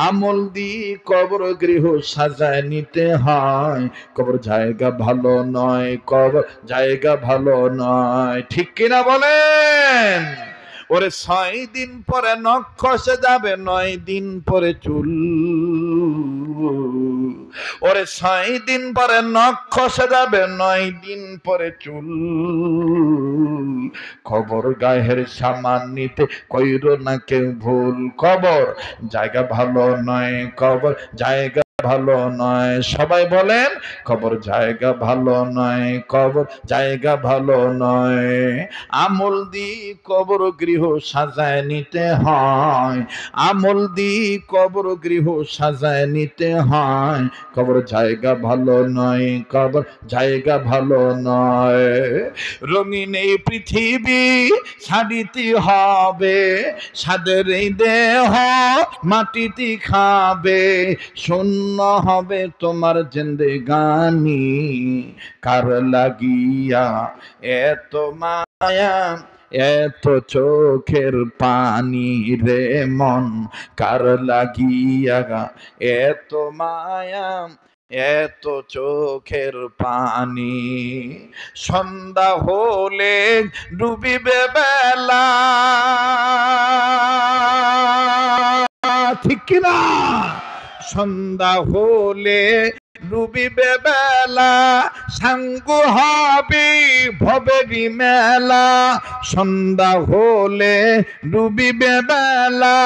আমল দিয়ে কবর গৃহ সাজায় নিতে হয়। কবর জায়গা ভালো নয়, কবর জায়গা ভালো নয়, ঠিক কিনা বলেন? ওরে 6 দিন পরে নখ খসে যাবে, 9 দিন পরে চুল। ওরে 6 দিন পরে নখ খসে যাবে, 9 দিন পরে চুল। খবর গায়ের সামান নিতে কইরো না কেউ ভুল, কবর জায়গা ভালো নয়, কবর জায়গা ভালো নয়। সবাই বলেন কবর জায়গা ভালো নয়, কবর জায়গা ভালো নয়। আমল দিয়ে কবর গৃহ সাজায় নিতে হয়, আমল দিয়ে কবর গৃহ সাজায় নিতে হয়। কবর জায়গা ভালো নয়, কবর জায়গা ভালো নয়। রঙিন এই পৃথিবী ছাড়িতে হবে, সাদের এই দেহ মাটিতে খাবে। শূন্য হবে তোমার জিন্দেগানি, কার লাগিয়া এত মায়া এত চোখের পানি রে মন, কার লাগিয়া এত মায়া এত চোখের পানি। সন্ধ্যা হলে ডুবিবে বেলা, ঠিক কিনা? সন্ধ্যা হলে ডুবিবে বেলা, সাঙ্গ হবে ভবেরি মেলা। সন্ধ্যা হলে ডুবিবে বেলা,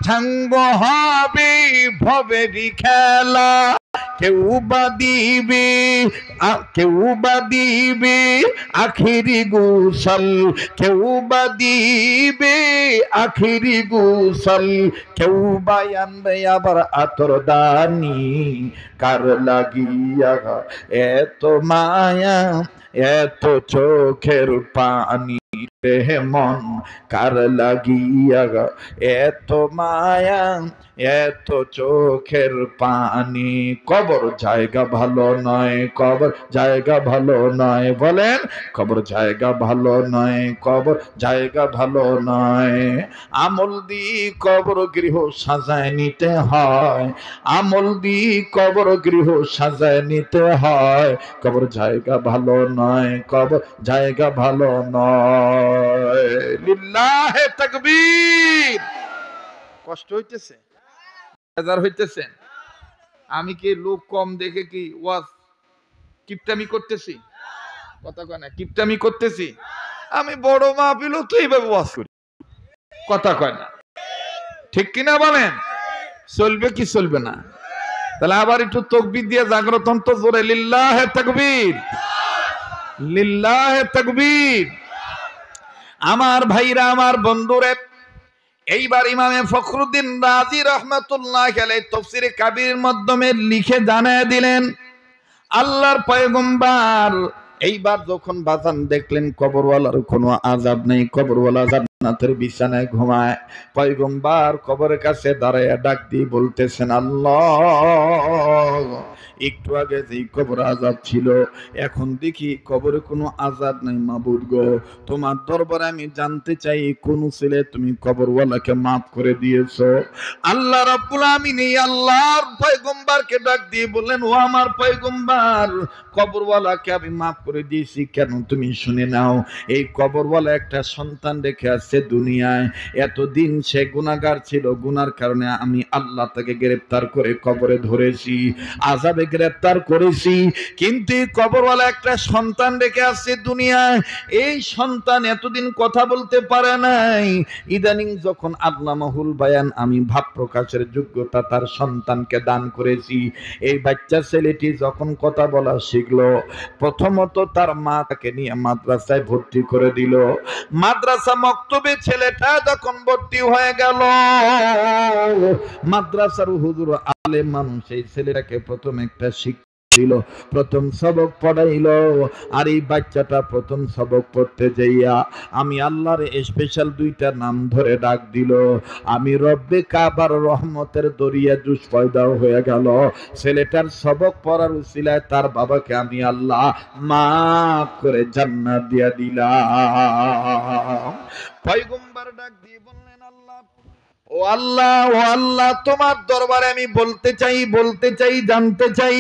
সাঙ্গ হবে ভবেরি খেলা। কেউ বা দিবে, কেউ বা দিবে আখিরি গোসল, কেউ বা দিবে আখিরি গোসল। কেউ বা আনবে আবার আতর দানি, কার লাগিয়া এত মায়া এত চোখের পানি রে মন, কার লাগিয়া এত মায়া এত চোখের পানি। কবর জায়গা ভালো নয়, কবর জায়গা ভালো নয়, বলেন কবর জায়গা ভালো নয়, কবর জায়গা ভালো নয়। আমল দিয়ে কবর গৃহ সাজায় নিতে হয়, আমল দিয়ে কবর গৃহ সাজায় নিতে হয়। কবর জায়গা ভালো নয়, কবর জায়গা ভালো নয়। লিল্লাহে তাকবীর। কষ্ট হইতেছে, বেজার হইতেছেন? আমি কি লোক কম দেখে কি ওয়াজ কিপটামি করতেছি? কথা কয় না, কিপটামি করতেছি? আমি বড় মাহফিলও তো এইভাবে ওয়াজ করি, কথা কয় না। ঠিক কিনা বলেন? চলবে কি চলবে না? তাহলে আবার একটু তাকবীর দিয়ে জাগ্রত হন তো জোরে, লিল্লাহে তাকবীর, লিল্লাহে তাকবীর। আমার ভাইরা, আমার বন্ধুরে, এইবার ইমামে ফখরুদ্দিন রাজি রহমাতুল্লাহ আলাইহি তাফসীরে কাবীরের মাধ্যমে লিখে জানায় দিলেন, আল্লাহর পয়গম্বর এইবার যখন বাজান দেখলেন কবরওয়ালার কোনো আযাব নেই, কবরওয়ালা জান্নাতের বিছানায় ঘুমায়, পয়গম্বর কবরের কাছে দাঁড়ায় ডাক দিয়ে বলতেছেন, আল্লাহ, একটু আগে যেই কবর আযাব ছিল, এখন দেখি কবরে কোনো আযাব নাই। মাবুদ গো, তোমার দরবারে আমি জানতে চাই, কোন ছেলে তুমি কবরওয়ালাকে মাফ করে দিয়েছো? আল্লাহ রাব্বুল আমিন এই আল্লাহর পয়গম্বরকে ডাক দিয়ে বললেন, ও আমার পয়গম্বর, কবরওয়ালাকে আমি মাফ করে দিয়েছি কেন তুমি শুনে নাও। এই কবরওয়ালা একটা সন্তান রেখে আসছে দুনিয়ায়, এতদিন সে গুনাহগার ছিল, গুনার কারণে আমি আল্লাহ তাকে গ্রেফতার করে কবরে ধরেছি, আযাবে গ্রেফতার করেছি, কিন্তু কবরওয়ালা একটা সন্তান রেখে আসছে দুনিয়ায়, এই সন্তান এতদিন কথা বলতে পারে নাই, ইদানিং যখন আল্লামাহুল বায়ান আমি ভাব প্রকাশের যোগ্যতা তার সন্তানকে দান করেছি, এই বাচ্চা ছেলেটি যখন কথা বলা শিখলো, প্রথমত তার মা তাকে নিয়ে মাদ্রাসায় ভর্তি করে দিল। মাদ্রাসা মক্তবে ছেলেটা যখন ভর্তি হয়ে গেল, মাদ্রাসার হুজুর আলেম মানুষ এই ছেলেটাকে প্রথম একটা শিক্ষা দিল, প্রথম সবক পড়াইলো। আর এই বাচ্চাটা প্রথম সবক পড়তে যাইয়া আমি আল্লাহর স্পেশাল দুইটা নাম ধরে ডাক দিল, আমি রব্বে কাবার রহমতের দরিয়া জুস পয়দা হয়ে গেল। ছেলেটার সবক পড়ার উসিলায় তার বাবাকে আমি আল্লাহ মাফ করে জান্নাত দিয়া দিলাম। পয়গম্বর ডাক দিয়ে বললেন, আল্লাহ, ও আল্লাহ, ও আল্লাহ, তোমার দরবারে আমি বলতে চাই, জানতে চাই,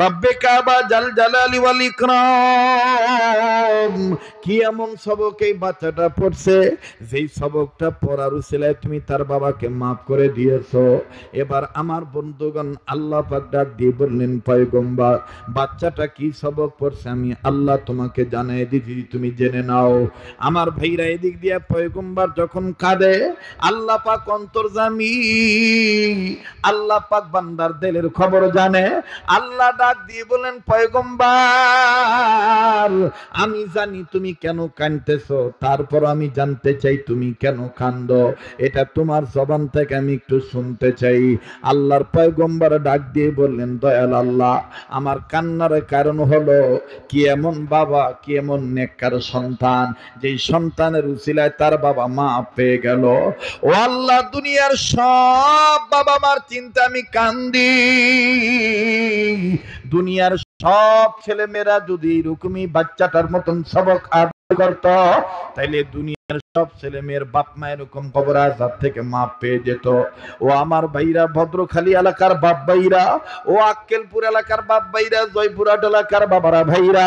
রব্বে কাবা জাল জালালি ওয়াল ইকরাম, কি এমন সবক এই বাচ্চাটা পড়ছে যেই সবকটা পড়ার উসিলায় তুমি তার বাবাকে মাফ করে দিয়েছো? এবার আমার বন্ধুগণ, আল্লাহ পাক ডাক দিয়ে বললেন, পয়গম্বর, বাচ্চাটা কি সবক পড়ছে আমি আল্লাহ তোমাকে জানিয়ে দিছি, তুমি জেনে নাও। আমার ভাইরা, এদিক দিয়ে পয়গম্বর যখন কাঁদে, আল্লাহ পাক অন্তর্যামী, আল্লাহ পাক বান্দার দিলের খবর জানে। আল্লাহ ডাক দিয়ে বলেন, পয়গম্বর, আমি জানি তুমি কেন কাঁদতেছো, তারপর আমি জানতে চাই তুমি কেন কাঁদো, এটা তোমার জবান থেকে আমি একটু শুনতে চাই। আল্লাহর পয়গম্বর ডাক দিয়ে বললেন, দয়াল আল্লাহ, আমার কান্নার কারণ হলো, কি এমন বাবা, কি এমন নেককার সন্তান, যেই সন্তানের উসিলায় তার বাবা মা পেয়ে গেল। ও আল্লাহ, দুনিয়ার সব বাবা মার চিন্তা আমি কান্দি, দুনিয়ার সব ছেলে মেয়েরা যদি এরকমই বাচ্চাটার মতন সবক আদায় করত, তাইলে দুনিয়ার সব ছেলে মেয়ের বাপ মা এরকম কবর আযাব থেকে মাপ পেয়ে যেত। ও আমার ভাইরা, ভদ্রখালী এলাকার বাপ ভাইরা, ও আক্কেলপুর এলাকার বাপ ভাইরা, জয়পুরহাট এলাকার বাবারা ভাইরা,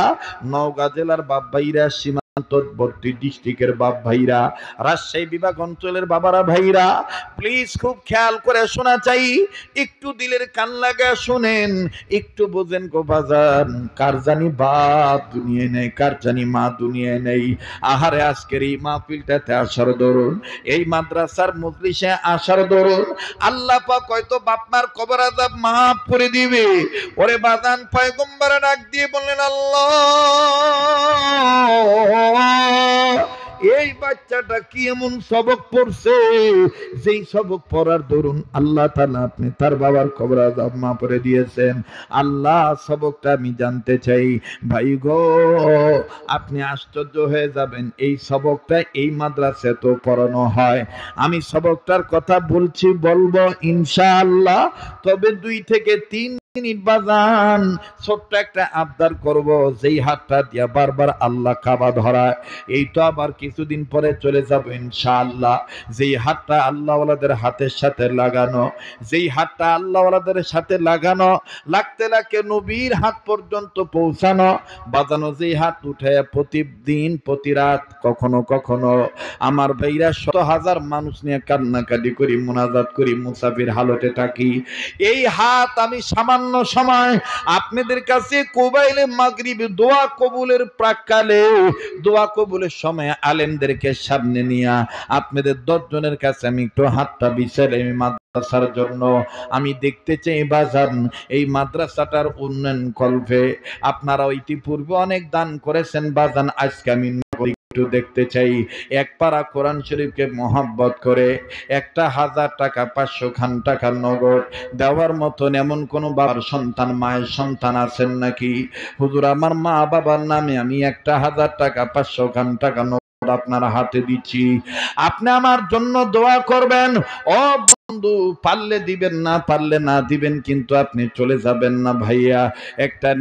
নওগাঁ জেলার বাপ ভাইরা, সীমান্তবর্তী ডিস্ট্রিক্টের বাপ ভাইরা, রাজশাহী বিভাগ অঞ্চলের বাবারা ভাইরা, প্লিজ খুব খেয়াল করে শোনা চাই, একটু দিলের কান লাগা শুনেন, একটু বোঝেন গো বাজান, কার জানি বাপ দুনিয়ায় নেই, কার জানি মা দুনিয়ায় নেই। আহারে, আজকের এই মাহফিলটাতে আসার দরুন, এই মাদ্রাসার মজলিসে আসার দরুন, আল্লাহ পাক হয়তো বাপ মার কবর আযাব মাফ করে দিবে। ওরে বাজান, পয়গম্বর ডাক দিয়ে বললেন, আল্লাহ, এই বাচ্চাটা কি এমন সবক পড়ছে যেই সবক পড়ার দরুন আল্লাহ তাআলা আপনি তার বাবার কবর আযাব মাফ করে দিয়েছেন। আল্লাহ, সবকটা আমি জানতে চাই। ভাই গো, আপনি আশ্চর্য হয়ে যাবেন, এই সবকটা এই মাদ্রাসায় তো পড়ানো হয়। আমি সবকটার কথা বলবো ইনশাআল্লাহ, তবে 2 থেকে 3 মিনিট বাজান ছোট্ট একটা আবদার করব, যেই হাতটা দিয়া বারবার আল্লাহ কাবা ধরায়, এই তো আবার কিছুদিন পরে চলে যাব ইনশাআল্লাহ। যেই হাতটা আল্লাহওয়ালাদের হাতের সাথে লাগানো, যেই হাতটা আল্লাহওয়ালাদের সাথে লাগানো, লাগতে লাগে নবীর হাত পর্যন্ত পৌঁছানো, বাজানো, যেই হাত উঠায় প্রতিদিন প্রতি রাত কখনো কখনো আমার ভাইরা 100,000 মানুষ নিয়ে কান্নাকাটি করি, মুনাজাত করি, মুসাফির হালতে থাকি, এই হাত আমি সামান্য সামান্য সময় আপনাদের কাছে কোবাইলে মাগরিব দোয়া কবুলের প্রাককালে দোয়া কবুলের সময় আলেমদেরকে সামনে নিয়ে আপনাদের 10 জনের কাছে আমি একটু হাতটা বিছাই মাদ্রাসার জন্য। আমি দেখতে চাই বাজান এই মাদ্রাসাটার উন্নয়ন কল্পে আপনারা ইতিপূর্বে অনেক দান করেছেন বাজান, আজকে আমি একটু দেখতে চাই এক পারা কোরআন শরীফকে মহব্বত করে 1000 টাকা 500 খান টাকা নগদ দেওয়ার মতন এমন কোন বাবার সন্তান মায়ের সন্তান আছেন নাকি? হুজুর আমার মা বাবার নামে আমি 1000 টাকা 500 খান টাকা নগদ আপনার হাতে দিচ্ছি, আপনি আমার জন্য দোয়া করবেন। ও বন্ধু, পারলে দিবেন, না পারলে না দিবেন, কিন্তু আপনি চলে যাবেন না ভাইয়া। একটা